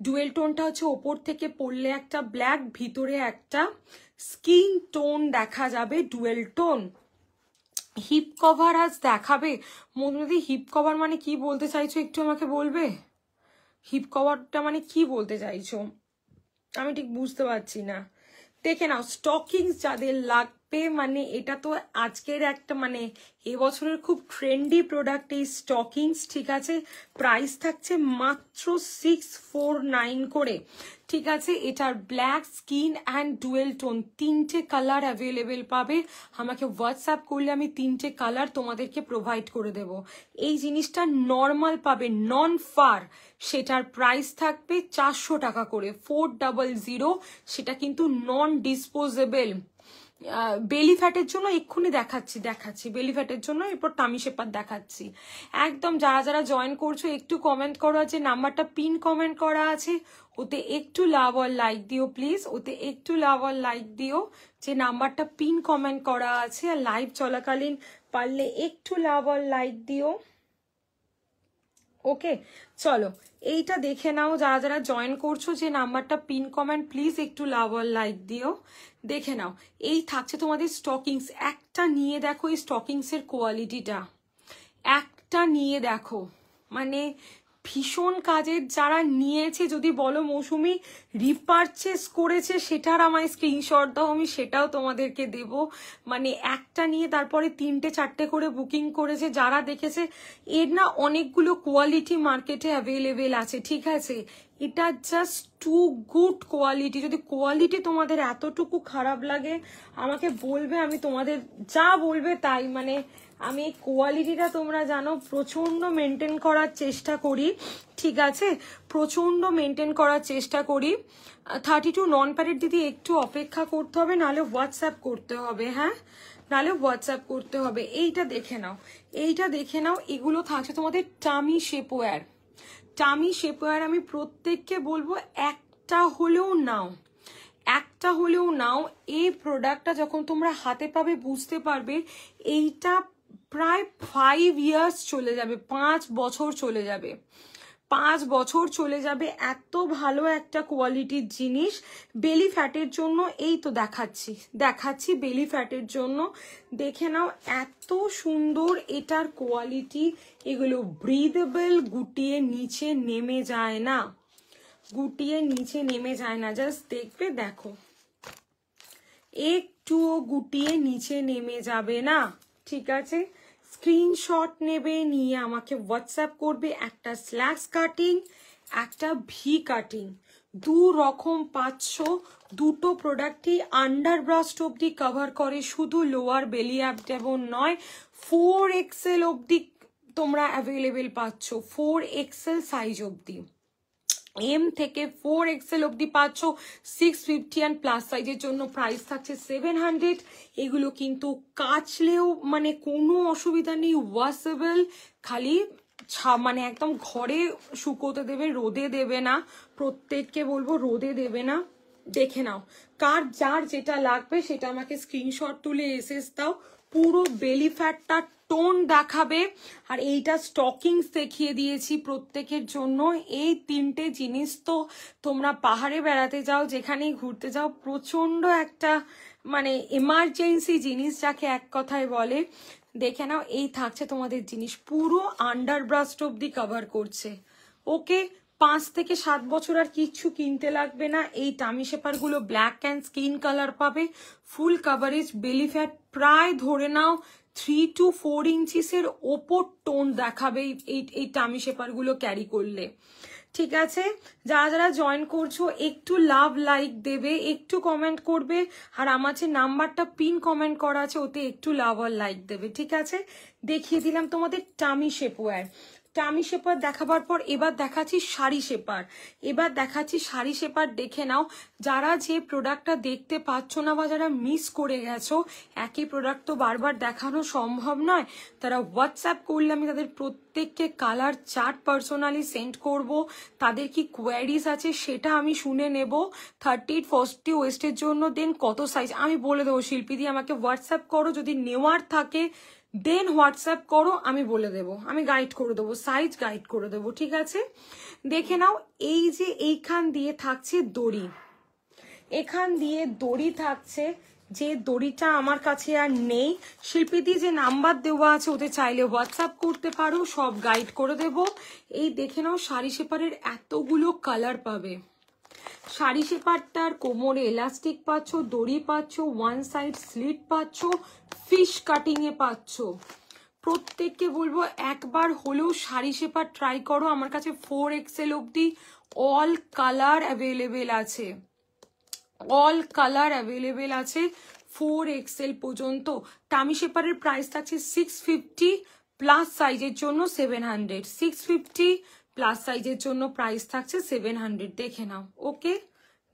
ডুয়েল টোনটা হচ্ছে ওপর থেকে পড়লে একটা ব্ল্যাক, ভিতরে একটা স্কিন টোন দেখা যাবে, ডুয়েল টোন। হিপ কভার আজ দেখাবে মধুমতি, হিপ কভার মানে কি বলতে চাইছো একটু আমাকে বলবে? হিপ কভারটা মানে কি বলতে চাইছো আমি ঠিক বুঝতে পারছি না। দেখে নাও স্টকিংস যাদের লাগবে, মানে এটা তো আজকের একটা, মানে এবছরের খুব ট্রেন্ডি প্রোডাক্ট এই স্টকিংস, ঠিক আছে? প্রাইস থাকছে মাত্র 649 করে, ঠিক আছে? এটার black, skin and dual tone 3টে কালার অ্যাভেলেবেল পাবে। আমাকে হোয়াটসঅ্যাপ করলে আমি 3টে কালার তোমাদেরকে প্রোভাইড করে দেব। এই জিনিসটা নর্মাল পাবে, নন ফার, সেটার প্রাইস থাকবে 400 টাকা করে, 400, সেটা কিন্তু নন ডিসপোজেবল। বেলি ফ্যাটের জন্য এক্ষুনি দেখাচ্ছি বেলি ফ্যাটের জন্য, এরপর টামি শেপার দেখাচ্ছি। একদম যারা যারা জয়েন করছো একটু কমেন্ট করো, যে নাম্বারটা পিন কমেন্ট করা আছে ওতে একটু লাভ আর লাইক দিও প্লিজ, ওতে একটু লাভ আর লাইক দিও, যে নাম্বারটা পিন কমেন্ট করা আছে, আর লাইভ চলাকালীন পারলে একটু লাভ আর লাইক দিও। ওকে, চলো এইটা দেখে নাও, যারা যারা জয়েন করছো, যে নাম্বারটা পিন কমেন্ট প্লিজ একটু লাভ আর লাইক দিও। দেখে নাও, এই থাকছে তোমাদের স্টকিংস, একটা নিয়ে দেখো এই স্টকিংসের কোয়ালিটিটা, একটা নিয়ে দেখো, মানে ভীষণ কাজের, যারা নিয়েছে যদি বলো মৌসুমি রিপারচেস করেছে সেটার আমায় স্ক্রিনশট দাও, আমি সেটাও তোমাদেরকে দেব। মানে একটা নিয়ে তারপরে 3-4টে করে বুকিং করেছে, যারা দেখেছে এর না অনেকগুলো কোয়ালিটি মার্কেটে অ্যাভেলেবেল আছে, ঠিক আছে? এটা জাস্ট টু গুড কোয়ালিটি। যদি কোয়ালিটি তোমাদের এতটুকু খারাপ লাগে আমাকে বলবে, আমি তোমাদের যা বলবে তাই। মানে আমি এই কোয়ালিটিটা তোমরা জানো প্রচন্ড মেনটেন করার চেষ্টা করি, ঠিক আছে? প্রচন্ড মেনটেন করার চেষ্টা করি। 32 নন প্যাডেড দিদি একটু অপেক্ষা করতে হবে, নাহলে হোয়াটসঅ্যাপ করতে হবে, হ্যাঁ নাহলে হোয়াটসঅ্যাপ করতে হবে। এইটা দেখে নাও, এইটা দেখে নাও। এগুলো থাকছে তোমাদের টামি শেপওয়্যার। টামি শেপওয়্যার আমি প্রত্যেককে বলবো একটা হলেও নাও, একটা হলেও নাও। এই প্রোডাক্টটা যখন তোমরা হাতে পাবে বুঝতে পারবে এইটা প্রায় 5 ইয়ার্স চলে যাবে, 5 বছর চলে যাবে, 5 বছর চলে যাবে। এত ভালো একটা কোয়ালিটির জিনিস। বেলি ফ্যাটের জন্য এই তো দেখাচ্ছি বেলি ফ্যাটের জন্য দেখে নাও, এত সুন্দর এটার কোয়ালিটি। এগুলো ব্রিদেবল, গুটিয়ে নিচে নেমে যায় না, গুটিয়ে নিচে নেমে যায় না। জাস্ট দেখবে, দেখো একটুও গুটিয়ে নিচে নেমে যাবে না, ঠিক আছে? স্ক্রিনশট নেবে, নিয়ে আমাকে হোয়াটসঅ্যাপ করবে। একটা স্ল্যাক্স কাটিং, একটা ভি কাটিং, 2 রকম পাচ্ছ। দুটো প্রোডাক্টই আন্ডার ব্রাস্ট অব্দি কভার করে, শুধু লোয়ার বেলি অ্যাবডোমেন নয়, 4XL অব্দি তোমরা অ্যাভেলেবেল পাচ্ছ, 4XL সাইজ অব্দি। এম থেকে 4XL অব্দি পাচ্ছ। 650 অ্যান্ড প্লাস সাইজের জন্য প্রাইস থাকছে 700। এগুলো কিন্তু কাচলেও মানে কোনো অসুবিধা নেই, ওয়াশেবল। খালি মানে একদম ঘরে শুকোতে দেবে, রোদে দেবে না। প্রত্যেককে বলবো রোদে দেবে না। দেখে নাও, কার যার যেটা লাগবে সেটা আমাকে স্ক্রিনশট তুলে এসএস দাও। পুরো বেলি ফ্যাটটা টোন দেখাবে। আর এইটা স্টকিংস দেখিয়ে দিয়েছি প্রত্যেকের জন্য। এই 3টে জিনিস তো তোমরা পাহাড়ে বেড়াতে যাও, যেখানেই ঘুরতে যাও, প্রচন্ড একটা মানে এমার্জেন্সি জিনিস যাকে এক কথায় বলে। দেখে নাও, এই থাকছে তোমাদের জিনিস, পুরো আন্ডার ব্রাস্ট অব্দি কভার করছে। ওকে, 5 থেকে 7 বছর আর কিচ্ছু কিনতে লাগবে না। এই টামি শেপার গুলো ব্ল্যাক অ্যান্ড স্কিন কালার পাবে, ফুল কাভারেজ, বেলি ফ্যাট প্রায় ধরে নাও 3 to 4 ইঞ্চিসের ওপর টোন দেখাবে এই টামি শেপার গুলো ক্যারি করলে, ঠিক আছে? যারা যারা জয়েন করছো একটু লাভ লাইক দেবে, একটু কমেন্ট করবে, আর আমার যে নাম্বারটা পিন কমেন্ট করা আছে ওতে একটু লাভ আর লাইক দেবে, ঠিক আছে? দেখিয়ে দিলাম তোমাদের টামি শেপওয়্যার। টামি শেপার দেখাবার পর এবার দেখাচ্ছি শাড়ি শেপার। এবার দেখাচ্ছি শাড়ি শেপার, দেখে নাও। যারা যে প্রোডাক্টটা দেখতে পাচ্ছ না বা যারা মিস করে গেছো, একই প্রোডাক্ট তো বারবার দেখানো সম্ভব নয়, তারা হোয়াটসঅ্যাপ করলে আমি তাদের প্রত্যেককে কালার চার্ট পার্সোনালি সেন্ড করব। তাদের কি কোয়ারিজ আছে সেটা আমি শুনে নেব। 38, 40 ওয়েস্টের জন্য দেন কত সাইজ আমি বলে দেবো। শিল্পী দিয়ে আমাকে হোয়াটসঅ্যাপ করো, যদি নেওয়ার থাকে দেন হোয়াটসঅ্যাপ করো, আমি বলে দেবো, আমি গাইড করে দেবো, সাইজ গাইড করে দেবো, ঠিক আছে? দেখে নাও, এই যে এইখান দিয়ে থাকছে দড়ি, এখান দিয়ে দড়ি থাকছে, যে দড়িটা আমার কাছে আর নেই। শিল্পীদি যে নাম্বার দেওয়া আছে ওতে চাইলে হোয়াটসঅ্যাপ করতে পারো, সব গাইড করে দেব। এই দেখে নাও, শাড়ি শেপারের এতগুলো কালার পাবে। শাড়ি শেপারটার কোমরে এলাস্টিক পাচ্ছ, দড়ি পাচ্ছ, ওয়ান সাইড স্লিট পাচ্ছ, ফিশ কাটিং এ পাচ্ছ। প্রত্যেককে বলবো একবার হলেও শাড়ি শেপার ট্রাই করো। আমার কাছে 4XL অব্দি অল কালার অ্যাভেলেবেল আছে, অল কালার অ্যাভেলেবেল আছে 4XL পর্যন্ত। টামি শেপারের প্রাইস থাকছে 650, প্লাস সাইজের জন্য 700। 650 প্লাস সাইজের জন্য প্রাইস থাকছে 700। দেখে নাও, ওকে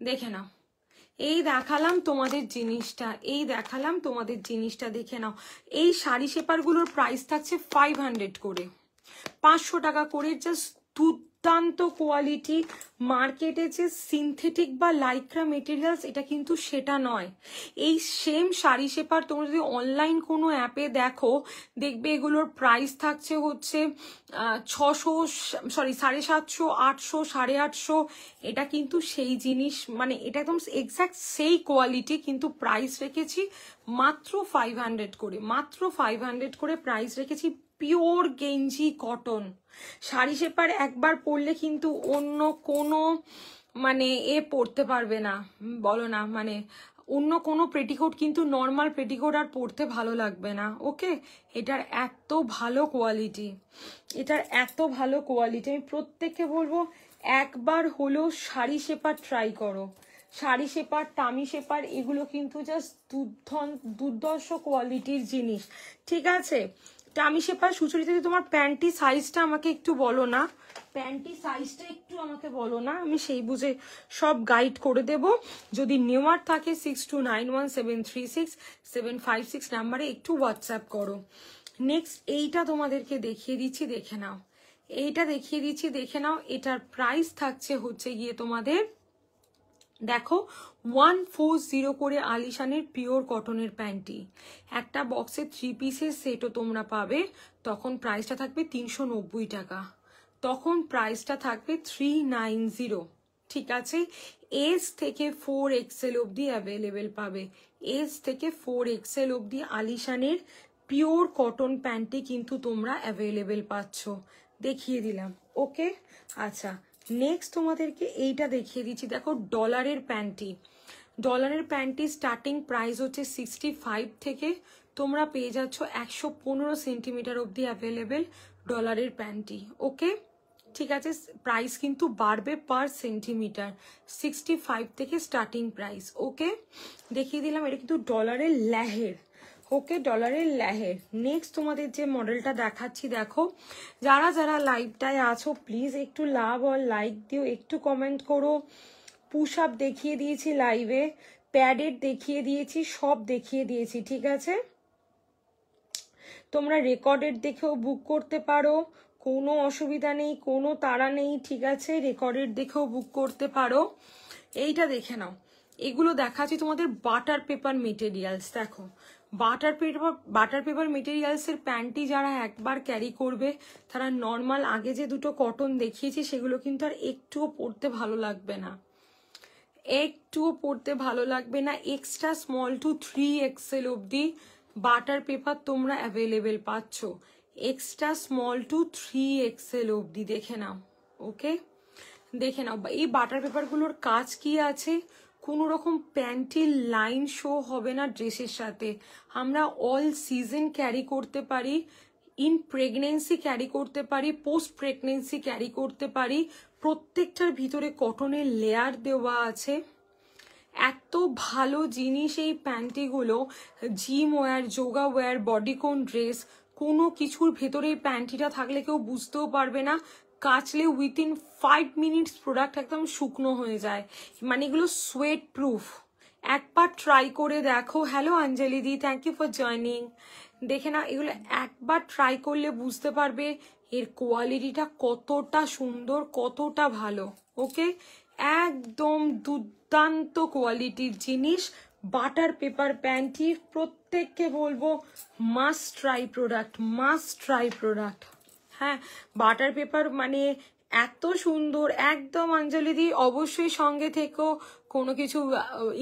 দেখে নাও। এই দেখালাম তোমাদের জিনিসটা, এই দেখালাম তোমাদের জিনিসটা, দেখে নাও। এই শাড়ি শেপারগুলোর প্রাইস থাকছে 500 করে, 500 টাকা করে। জাস্ট দুর্দান্ত কোয়ালিটি। মার্কেটে যে সিনথেটিক বা লাইক্রা মেটেরিয়ালস, এটা কিন্তু সেটা নয়। এই সেম শাড়ি শেপার তোমরা যদি অনলাইন কোনো অ্যাপে দেখো, দেখবে এগুলোর প্রাইস থাকছে হচ্ছে 750, 800, 850। এটা কিন্তু সেই জিনিস, মানে এটা একদম এক্সাক্ট সেই কোয়ালিটি, কিন্তু প্রাইস রেখেছি মাত্র 500 করে, মাত্র 500 করে প্রাইস রেখেছি। পিওর গেঞ্জি কটন। শাড়ি শেপার একবার পরলে কিন্তু অন্য কোনো মানে পরতে পারবে না, বলো না, মানে অন্য কোনো পেটিকোট কিন্তু নর্মাল পেটিকোট আর পরতে ভালো লাগবে না। ওকে, এটার এত ভালো কোয়ালিটি, এটার এত ভালো কোয়ালিটি, আমি প্রত্যেককে বলবো একবার হলেও শাড়ি শেপার ট্রাই করো। শাড়ি শেপার, টামি শেপার, এগুলো কিন্তু জাস্ট দুর্ধর্ষ কোয়ালিটির জিনিস, ঠিক আছে। টামি শেপার সুচরিতা, তোমার প্যান্টি সাইজটা আমাকে একটু বলো না, প্যান্টি সাইজটা একটু আমাকে বলো না, আমি সেই বুঝে সব গাইড করে দেব। যদি নেওয়ার থাকে 6291736756 নাম্বারে একটু হোয়াটসঅ্যাপ করো। নেক্সট এইটা তোমাদেরকে দেখিয়ে দিচ্ছি, দেখে নাও, এইটা দেখিয়ে দিচ্ছি, দেখে নাও। এটার প্রাইস থাকছে হচ্ছে গিয়ে তোমাদের, দেখো 140 করে আলিশানের পিওর কটনের প্যান্টি, একটা বক্সে 3 পিসের সেটও তোমরা পাবে। তখন প্রাইসটা থাকবে 390 টাকা, তখন প্রাইসটা থাকবে 390, ঠিক আছে। এস থেকে 4XL অবধি অ্যাভেলেবেল পাবে, এস থেকে 4XL অবধি আলিশানের পিওর কটন প্যান্টি কিন্তু তোমরা অ্যাভেলেবেল পাচ্ছ, দেখিয়ে দিলাম। ওকে, আচ্ছা নেক্সট তোমাদেরকে এইটা দেখিয়ে দিচ্ছি, দেখো ডলারের প্যান্টি। ডলারের প্যান্টি স্টার্টিং প্রাইস হচ্ছে 65 থেকে, তোমরা পেয়ে যাচ্ছ 115 সেন্টিমিটার অবধি অ্যাভেলেবেল ডলারের প্যান্টি। ওকে, ঠিক আছে, প্রাইস কিন্তু বাড়বে পার সেন্টিমিটার, 65 থেকে স্টার্টিং প্রাইস। ওকে, দেখিয়ে দিলাম, এটা কিন্তু ডলারের লেহের। ওকে, ডলারের লেহের। নেক্সট তোমাদের যে মডেলটা দেখাচ্ছি, দেখো যারা যারা লাইভটায় আছো প্লিজ একটু লাভ আর লাইক দিও, একটু কমেন্ট করো। পুশ আপ দেখিয়ে দিয়েছি লাইভে, প্যাডেড দেখিয়ে দিয়েছি, সব দেখিয়ে দিয়েছি, ঠিক আছে। তোমরা রেকর্ডেড দেখেও বুক করতে পারো, কোনো অসুবিধা নেই, কোনো তাড়া নেই, ঠিক আছে, রেকর্ডেড দেখেও বুক করতে পারো। এইটা দেখে নাও, এগুলো দেখাচ্ছি তোমাদের বাটার পেপার মেটেরিয়ালস। দেখো বাটার পেপার মেটেরিয়ালসের প্যান্টি যারা একবার ক্যারি করবে তারা নর্মাল আগে যে দুটো কটন দেখিয়েছি সেগুলো কিন্তু আর একটুও পরতে ভালো লাগবে না, একটুও পরতে ভালো লাগবে না। এক্সট্রা স্মল টু 3XL অবধি বাটার পেপার তোমরা অ্যাভেলেবেল পাচ্ছ, এক্সট্রা স্মল টু 3XL অবধি, দেখে নাও। ওকে, দেখে নাও, এই বাটার পেপারগুলোর কাজ কি আছে, কোনো রকম প্যান্টির লাইন শো হবে না ড্রেসের সাথে। আমরা অল সিজন ক্যারি করতে পারি, ইন প্রেগনেন্সি ক্যারি করতে পারি, পোস্ট প্রেগনেন্সি ক্যারি করতে পারি। প্রত্যেকটার ভিতরে কটনের লেয়ার দেওয়া আছে, এত ভালো জিনিস এই প্যান্টিগুলো। Gym wear, yoga wear, bodycon dress, কোনো কিছুর ভেতরে এই প্যান্টিটা থাকলে কেউ বুঝতেও পারবে না, কাচলে উইথিন 5 মিনিটস প্রোডাক্ট একদম শুকনো হয়ে যায়, মানে এগুলো সোয়েট প্রুফ। একবার ট্রাই করে দেখো। Hello Anjali di, thank you for joining. দেখে না, এগুলো একবার ট্রাই করলে বুঝতে পারবে এর কোয়ালিটিটা কতটা সুন্দর, কতটা ভালো। ওকে, একদম দুর্দান্ত কোয়ালিটির জিনিস। বাটার পেপার প্যান্টি প্রত্যেককে বলবো must try product, must try product. হ্যাঁ, বাটার পেপার মানে এত সুন্দর একদম। অঞ্জলি দি অবশ্যই সঙ্গে থেকেও, কোনো কিছু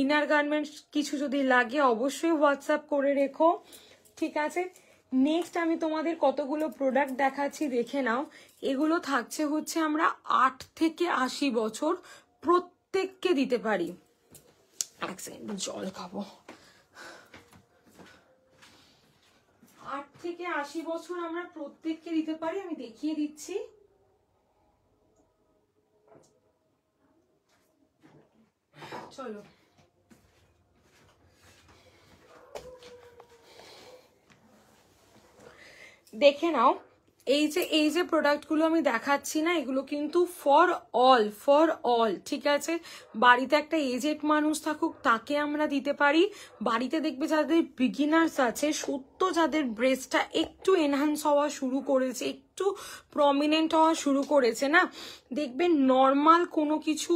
ইনার গার্মেন্টস কিছু যদি লাগে অবশ্যই হোয়াটসঅ্যাপ করে রেখো, ঠিক আছে। নেক্সট আমি তোমাদের কতগুলো প্রোডাক্ট দেখাচ্ছি, দেখে নাও। এগুলো থাকছে হচ্ছে আমরা 8 থেকে 80 বছর প্রত্যেককে দিতে পারি। এক সেকেন্ড জল খাবো। 8 থেকে 80 বছর আমরা প্রত্যেককে দিতে পারি, আমি দেখিয়ে দিচ্ছি। চলো, দেখে নাও। এই যে প্রোডাক্টগুলো আমি দেখাচ্ছি না, এগুলো কিন্তু ফর অল, ঠিক আছে। বাড়িতে একটা এজেড মানুষ থাকুক তাকে আমরা দিতে পারি। বাড়িতে দেখবে যাদের বিগিনার্স আছে, সত্য যাদের ব্রেস্টটা একটু এনহান্স হওয়া শুরু করেছে, একটু প্রমিনেন্ট হওয়া শুরু করেছে না, দেখবেন নর্মাল কোনো কিছু,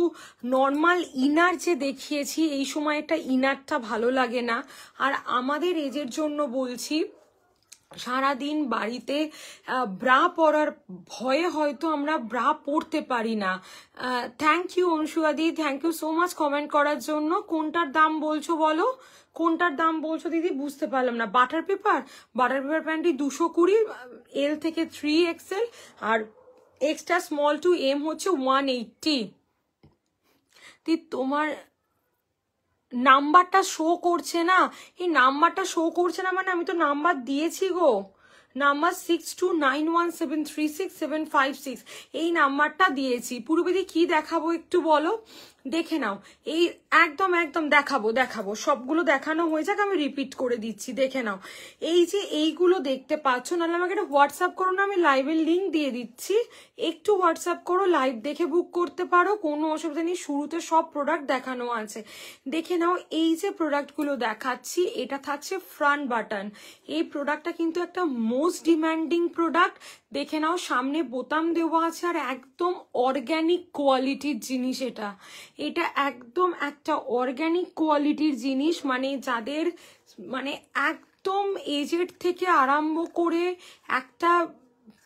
নর্মাল ইনার যে দেখিয়েছি এই সময় একটা ইনারটা ভালো লাগে না। আর আমাদের এজের জন্য বলছি, সারাদিন বাড়িতে ব্রা পরার ভয়ে হয়তো আমরা ব্রা পরতে পারি না। থ্যাংক ইউ অংশুয়াদি, thank you so much comment করার জন্য। কোনটার দাম বলছো বলো, কোনটার দাম বলছো দিদি, বুঝতে পারলাম না। বাটার পেপার প্যান্টটি 220, এল থেকে 3XL, আর এক্সট্রা স্মল টু এম হচ্ছে 180। তোমার নাম্বারটা শো করছে না, এই নাম্বারটা শো করছে না মানে আমি তো নাম্বার দিয়েছি গো, নাম্বার 6291736756, এই নাম্বারটা দিয়েছি। পূর্বদি কি দেখাবো একটু বলো, দেখে নাও। এই একদম একদম দেখাবো সবগুলো দেখানো হয়ে যাক, আমি রিপিট করে দিচ্ছি, দেখে নাও। এই যে এইগুলো দেখতে পাচ্ছ, নাহলে আমাকে একটা হোয়াটসঅ্যাপ করো না, আমি লাইভের লিঙ্ক দিয়ে দিচ্ছি, একটু হোয়াটসঅ্যাপ করো, লাইভ দেখে বুক করতে পারো, কোনো অসুবিধা নেই। শুরুতে সব প্রোডাক্ট দেখানো আছে, দেখে নাও। এই যে প্রোডাক্টগুলো দেখাচ্ছি, এটা থাকছে ফ্রন্ট বাটন। এই প্রোডাক্টটা কিন্তু একটা মোস্ট ডিমান্ডিং প্রোডাক্ট, দেখে নাও। সামনে বোতাম দেওয়া আছে, আর একদম অর্গ্যানিক কোয়ালিটির জিনিস। এটা একদম একটা অর্গ্যানিক কোয়ালিটির জিনিস, মানে যাদের মানে একদম এজেড থেকে আরম্ভ করে একটা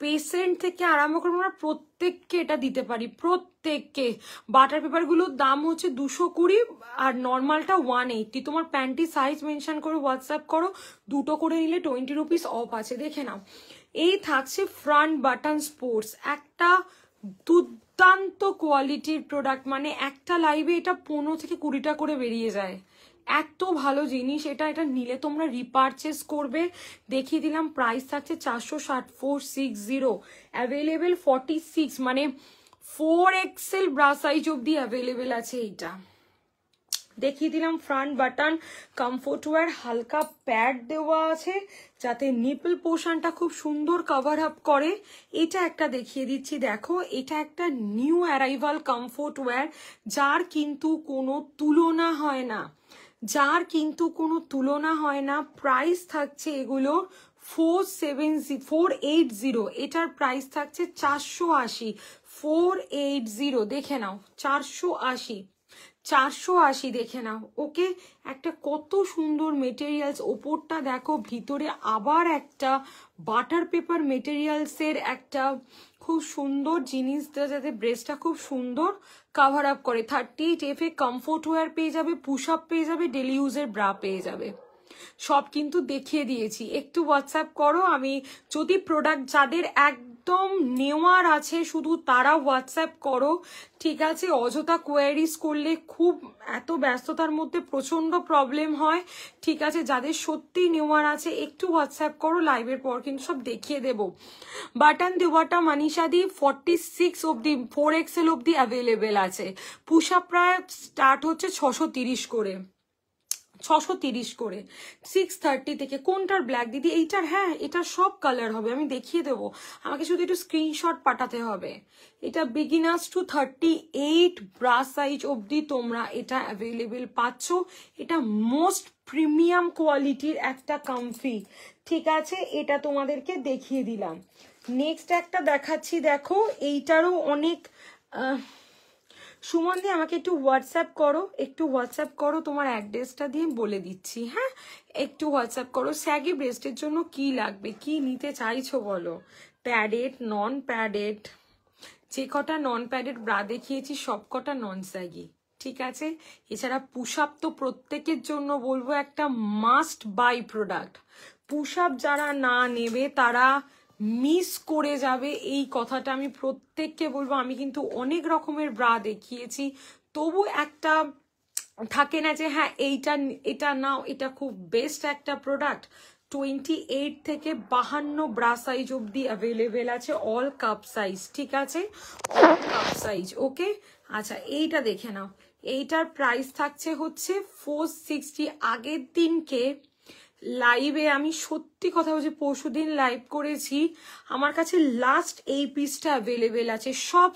পেশেন্ট থেকে আরম্ভ করে আমরা প্রত্যেককে এটা দিতে পারি, প্রত্যেককে। বাটার পেপারগুলোর দাম হচ্ছে 220, আর নর্মালটা 180। তোমার প্যান্টি সাইজ মেনশন করে হোয়াটসঅ্যাপ করো, দুটো করে নিলে 20 রুপিস অফ আছে, দেখে নাও। এই থাকছে ফ্রন্ট বাটন স্পোর্টস, একটা দুর্দান্ত কোয়ালিটির প্রোডাক্ট, মানে একটা লাইভে এটা 15 থেকে 20টা করে বেরিয়ে যায়, এত ভালো জিনিস। এটা নিলে তোমরা রিপারচেস করবে। দেখিয়ে দিলাম, প্রাইস থাকছে 460, 460, অ্যাভেলেবেল 46, মানে 4XL ব্রা সাইজ অব্দি অ্যাভেলেবেল আছে। এইটা দেখিয়ে দিলাম, ফ্রন্ট বাটন, কমফোর্ট ওয়্যার, হালকা প্যাড দেওয়া আছে যাতে নিপল পোর্শনটা খুব সুন্দর কভার আপ করে। এটা একটা দেখিয়ে দিচ্ছি, দেখো, এটা একটা নিউ অ্যারাইভাল কমফোর্ট ওয়্যার, যার কিন্তু কোনো তুলনা হয় না, যার কিন্তু কোনো তুলনা হয় না। প্রাইস থাকছে এগুলো 480, এটার প্রাইস থাকছে 480, 480, দেখে নাও, 480, দেখে নাও। ওকে, একটা কত সুন্দর মেটেরিয়ালস, ওপরটা দেখো, ভিতরে আবার একটা বাটার পেপার মেটেরিয়ালসের একটা খুব সুন্দর জিনিস, যাতে ব্রেসটা খুব সুন্দর কাভার আপ করে। 38F কমফোর্ট ওয়্যার পেয়ে যাবে, পুশ আপ পেয়ে যাবে, ডেলি ইউজের ব্রা পেয়ে যাবে, সব কিন্তু দেখিয়ে দিয়েছি। একটু হোয়াটসঅ্যাপ করো, আমি যদি প্রোডাক্ট যাদের একদম নেওয়ার আছে শুধু তারা হোয়াটসঅ্যাপ করো, ঠিক আছে? অযথা কোয়ারিজ করলে খুব এত ব্যস্ততার মধ্যে প্রচন্ড প্রবলেম হয়, ঠিক আছে? যাদের সত্যি নেওয়ার আছে একটু হোয়াটসঅ্যাপ করো, লাইভের পর কিন্তু সব দেখিয়ে দেব। বাটন দেওয়াটা মানিশাদি 46 অব্দি, 4XL অব্দি অ্যাভেলেবেল আছে। পুশ আপ প্রায় স্টার্ট হচ্ছে 630 করে, 630 করে, 630 থেকে। কোনটার ব্ল্যাক দিদি? এইটার? হ্যাঁ, এটা সব কালার হবে, আমি দেখিয়ে দেবো, আমাকে শুধু একটু স্ক্রিনশট পাঠাতে হবে। এটা বিগিনার্স টু 38 ব্রা সাইজ অবধি তোমরা এটা অ্যাভেলেবেল পাচ্ছ। এটা মোস্ট প্রিমিয়াম কোয়ালিটির একটা কমফি, ঠিক আছে? এটা তোমাদেরকে দেখিয়ে দিলাম। নেক্সট একটা দেখাচ্ছি, দেখো, এইটারও অনেক সুমনদি আমাকে একটু হোয়াটসঅ্যাপ করো, একটু হোয়াটসঅ্যাপ করো, তোমার অ্যাড্রেসটা দিয়ে বলে দিচ্ছি। হ্যাঁ, একটু হোয়াটসঅ্যাপ করো। স্যাগি ব্রেস্টের জন্য কি লাগবে, কি নিতে চাইছো বলো? প্যাডেড, নন প্যাডেড, যে কটা নন প্যাডেড ব্রা দেখিয়েছি সব কটা নন স্যাগি, ঠিক আছে? এছাড়া পুশ আপ তো প্রত্যেকের জন্য বলবো একটা must by product. Push up যারা না নেবে তারা মিস করে যাবে, এই কথাটা আমি প্রত্যেককে বলবো। আমি কিন্তু অনেক রকমের ব্রা দেখিয়েছি, তবু একটা থাকে না যে হ্যাঁ এটা নাও, এটা খুব বেস্ট একটা প্রোডাক্ট। 28 থেকে 52 ব্রা সাইজ অব্দি অ্যাভেলেবেল আছে, অল কাপ সাইজ, ঠিক আছে? অল কাপ সাইজ, ওকে? আচ্ছা, এইটা দেখে নাও, এইটার প্রাইস থাকছে হচ্ছে 460। আগের দিনকে লাইভে আমি সত্যি কথা বলছি, পরশুদিন লাইভ করেছি, আমার কাছে লাস্ট এই পিসটা অ্যাভেলেবেল আছে, সব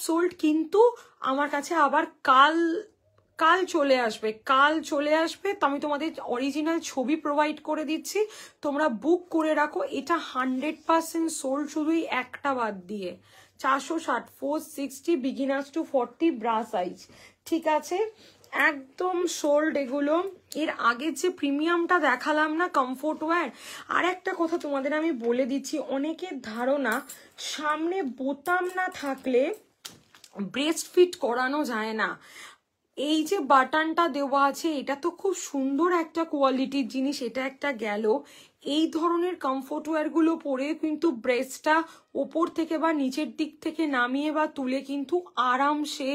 সোল্ড, কিন্তু আমার কাছে আবার কাল চলে আসবে, তো আমি তোমাদের অরিজিনাল ছবি প্রোভাইড করে দিচ্ছি, তোমরা বুক করে রাখো। এটা 100% সোল্ড, শুধুই একটা বাদ দিয়ে। 460, 460, বিগিনার্স টু 40 ব্রা সাইজ, ঠিক আছে? একদম সোল্ড এগুলো। এর আগের যে প্রিমিয়ামটা দেখালাম না কমফোর্ট ওয়্যার, আর একটা কথা তোমাদের আমি বলে দিচ্ছি, অনেকের ধারণা সামনে বোতাম না থাকলে ব্রেস্ট ফিট করানো যায় না। এই যে বাটনটা দেওয়া আছে এটা তো খুব সুন্দর একটা কোয়ালিটির জিনিস, এটা একটা গেল। এই ধরনের কমফোর্ট ওয়্যারগুলো পরে কিন্তু ব্রেস্টটা ওপর থেকে বা নিচের দিক থেকে নামিয়ে বা তুলে কিন্তু আরামসে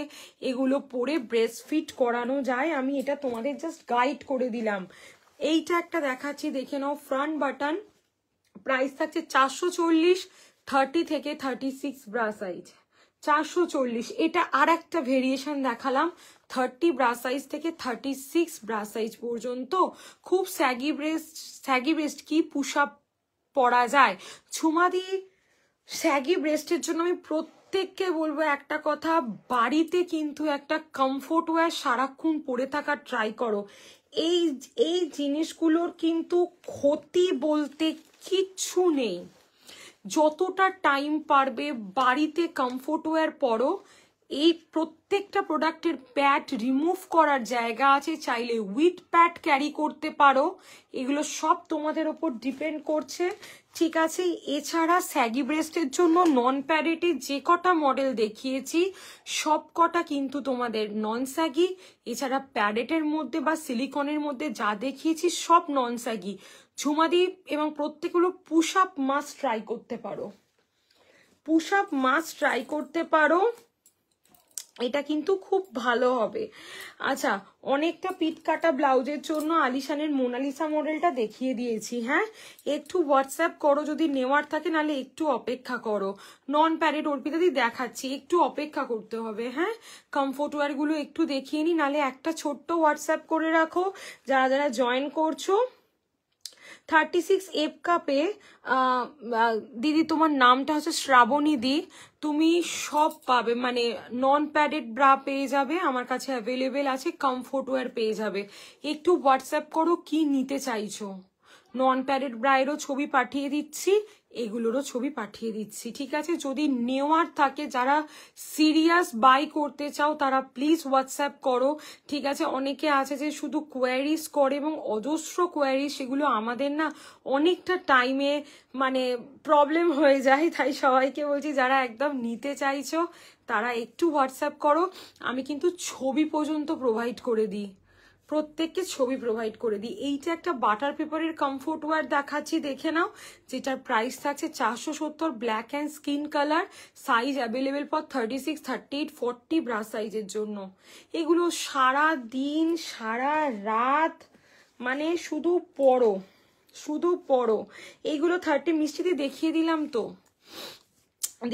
এগুলো পরে ব্রেস্ট ফিট করানো যায়। আমি এটা তোমাদের জাস্ট গাইড করে দিলাম। এইটা একটা দেখাচ্ছি, দেখে নাও। ফ্রন্ট বাটন, প্রাইস থাকছে 440, 30 থেকে 36 ব্রা সাইজ 440। এটা আর একটা ভেরিয়েশন দেখালাম 30 ব্রা সাইজ থেকে 36 ব্রা সাইজ পর্যন্ত। খুব স্যাগি ব্রেস্ট কি পুশ আপ পরা যায়। ঝুমাদি স্যাগি ব্রেস্টের জন্য আমি প্রত্যেককে বলবো একটা কথা, বাড়িতে কিন্তু একটা কমফোর্ট ওয়্যার সারাক্ষণ পরে থাকার ট্রাই করো। এই জিনিসগুলোর কিন্তু ক্ষতি বলতে কিচ্ছু নেই। যতটা টাইম পারবে বাড়িতে কমফোর্ট ওয়্যার পরো। এই প্রত্যেকটা প্রোডাক্টের প্যাড রিমুভ করার জায়গা আছে, চাইলে উইথ প্যাড ক্যারি করতে পারো। এগুলো সব তোমাদের ওপর ডিপেন্ড করছে, ঠিক আছে। এছাড়া স্যাগি ব্রেস্টের জন্য নন প্যাডেটে যে কটা মডেল দেখিয়েছি সব কটা কিন্তু তোমাদের নন স্যাগি। এছাড়া প্যাডেটের মধ্যে বা সিলিকনের মধ্যে যা দেখিয়েছি সব নন স্যাগি। ঝুমাদি এবং প্রত্যেকগুলো পুশ আপ মাস্ট ট্রাই করতে পারো, পুশ আপ মাস্ট ট্রাই করতে পারো, এটা কিন্তু খুব ভালো হবে। আচ্ছা, অনেকটা পিট কাটা ব্লাউজের জন্য আলিশানের মোনালিসা মডেলটা দেখিয়ে দিয়েছি। হ্যাঁ, একটু হোয়াটসঅ্যাপ করো যদি নেওয়ার থাকে, নাহলে একটু অপেক্ষা করো। নন প্যারেড অর্পিতাদি দেখাচ্ছি, একটু অপেক্ষা করতে হবে। হ্যাঁ, কমফোর্ট ওয়্যারগুলো একটু দেখিয়ে নি, নাহলে একটা ছোট্ট হোয়াটসঅ্যাপ করে রাখো যারা যারা জয়েন করছো। 36 এফ কাপে দিদি তোমার নামটা হচ্ছে শ্রাবণী দি, তুমি সব পাবে, মানে নন প্যাডেড ব্রা পেয়ে যাবে, আমার কাছে অ্যাভেলেবেল আছে, কমফোর্ট ওয়্যার পেয়ে যাবে। একটু হোয়াটসঅ্যাপ করো কি নিতে চাইছো। নন প্যাডেড ব্রায়েরও ছবি পাঠিয়ে দিচ্ছি, এগুলোরও ছবি পাঠিয়ে দিচ্ছি, ঠিক আছে। যদি নেওয়ার থাকে, যারা সিরিয়াস বাই করতে চাও তারা প্লিজ হোয়াটসঅ্যাপ করো, ঠিক আছে। অনেকে আছে যে শুধু কোয়ারিজ করে এবং অজস্র কোয়ারিজ, সেগুলো আমাদের না অনেকটা টাইমে মানে প্রবলেম হয়ে যায়। তাই সবাইকে বলছি যারা একদম নিতে চাইছো তারা একটু হোয়াটসঅ্যাপ করো। আমি কিন্তু ছবি পর্যন্ত প্রোভাইড করে দিই, প্রত্যেককে ছবি প্রোভাইড করে দিই। এইটা একটা বাটার পেপারের কমফোর্ট ওয়্যার দেখাচ্ছি, দেখে নাও, যেটার প্রাইস থাকছে 470, black and skin colour, size available for 36, 38, 40 bra সাইজের জন্য। এগুলো সারা দিন সারা রাত মানে শুধু পড়ো, শুধু পড়ো। এইগুলো 30 মিষ্টিতে দেখিয়ে দিলাম তো,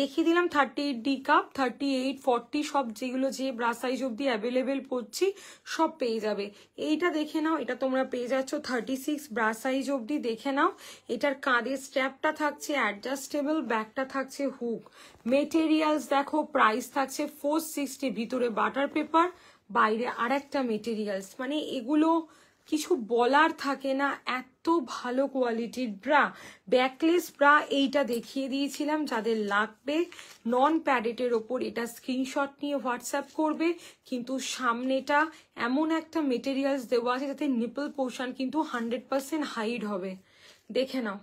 দেখিয়ে দিলাম 38 ডি কাপ, 38, 40 সব যেগুলো যে ব্রা সাইজ অব্দি অ্যাভেলেবেল করছি সব পেয়ে যাবে। এইটা দেখে নাও, এটা তোমরা পেয়ে যাচ্ছ 36 ব্রা সাইজ অব্দি, দেখে নাও। এটার কাঁধের স্ট্র্যাপটা থাকছে অ্যাডজাস্টেবল, ব্যাকটা থাকছে হুক। মেটেরিয়ালস দেখো, প্রাইস থাকছে 460, ভিতরে বাটার পেপার, বাইরে আর একটা মেটেরিয়ালস, মানে এগুলো কিছু বলার থাকে না, এত ভালো কোয়ালিটির ব্রা। ব্যাকলেস ব্রা এইটা দেখিয়ে দিয়েছিলাম, যাদের লাগবে নন প্যাডেটের ওপর এটা স্ক্রিনশট নিয়ে হোয়াটসঅ্যাপ করবে। কিন্তু সামনেটা এমন একটা মেটেরিয়ালস দেওয়া আছে যাতে নিপল পোর্শন কিন্তু 100% হাইড হবে, দেখে নাও।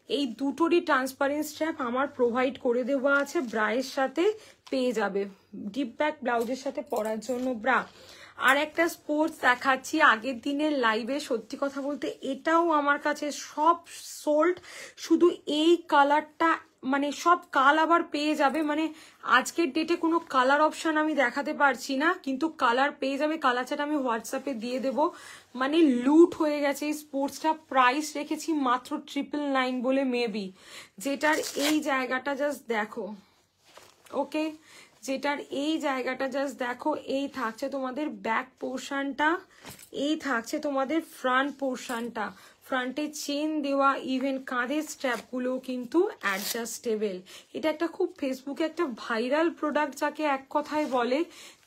এই দুটোরই ট্রান্সপারেন্ট স্ট্র্যাপ আমার প্রোভাইড করে দেওয়া আছে, ব্রায়ের সাথে পেয়ে যাবে, ডিপ ব্যাক ব্লাউজের সাথে পরার জন্য ব্রা। আর একটা স্পোর্টস দেখাচ্ছি আগের দিনের লাইভে, সত্যি কথা বলতে এটাও আমার কাছে সব সোল্ড, শুধু এই কালারটা মানে সব কাল আবার পেয়ে যাবে, মানে আজকের ডেটে কোনো কালার অপশন আমি দেখাতে পারছি না, কিন্তু কালার পেয়ে যাবে। কালার চার্ট আমি হোয়াটসঅ্যাপে দিয়ে দেবো, মানে লুট হয়ে গেছে এই স্পোর্টসটা। প্রাইস রেখেছি মাত্র 999 বলে মেবি, যেটার এই জায়গাটা জাস্ট দেখো, ওকে, যেটার এই জায়গাটা জাস্ট দেখো। এই থাকছে তোমাদের ব্যাক পোর্শনটা, এই থাকছে তোমাদের ফ্রন্ট পোর্শনটা, ফ্রন্টে চেন দেওয়া, ইভেন কাঁধের স্ট্র্যাপগুলো কিন্তু অ্যাডজাস্টেবল। এটা একটা খুব ফেসবুকে একটা ভাইরাল প্রোডাক্ট যাকে এক কথায় বলে,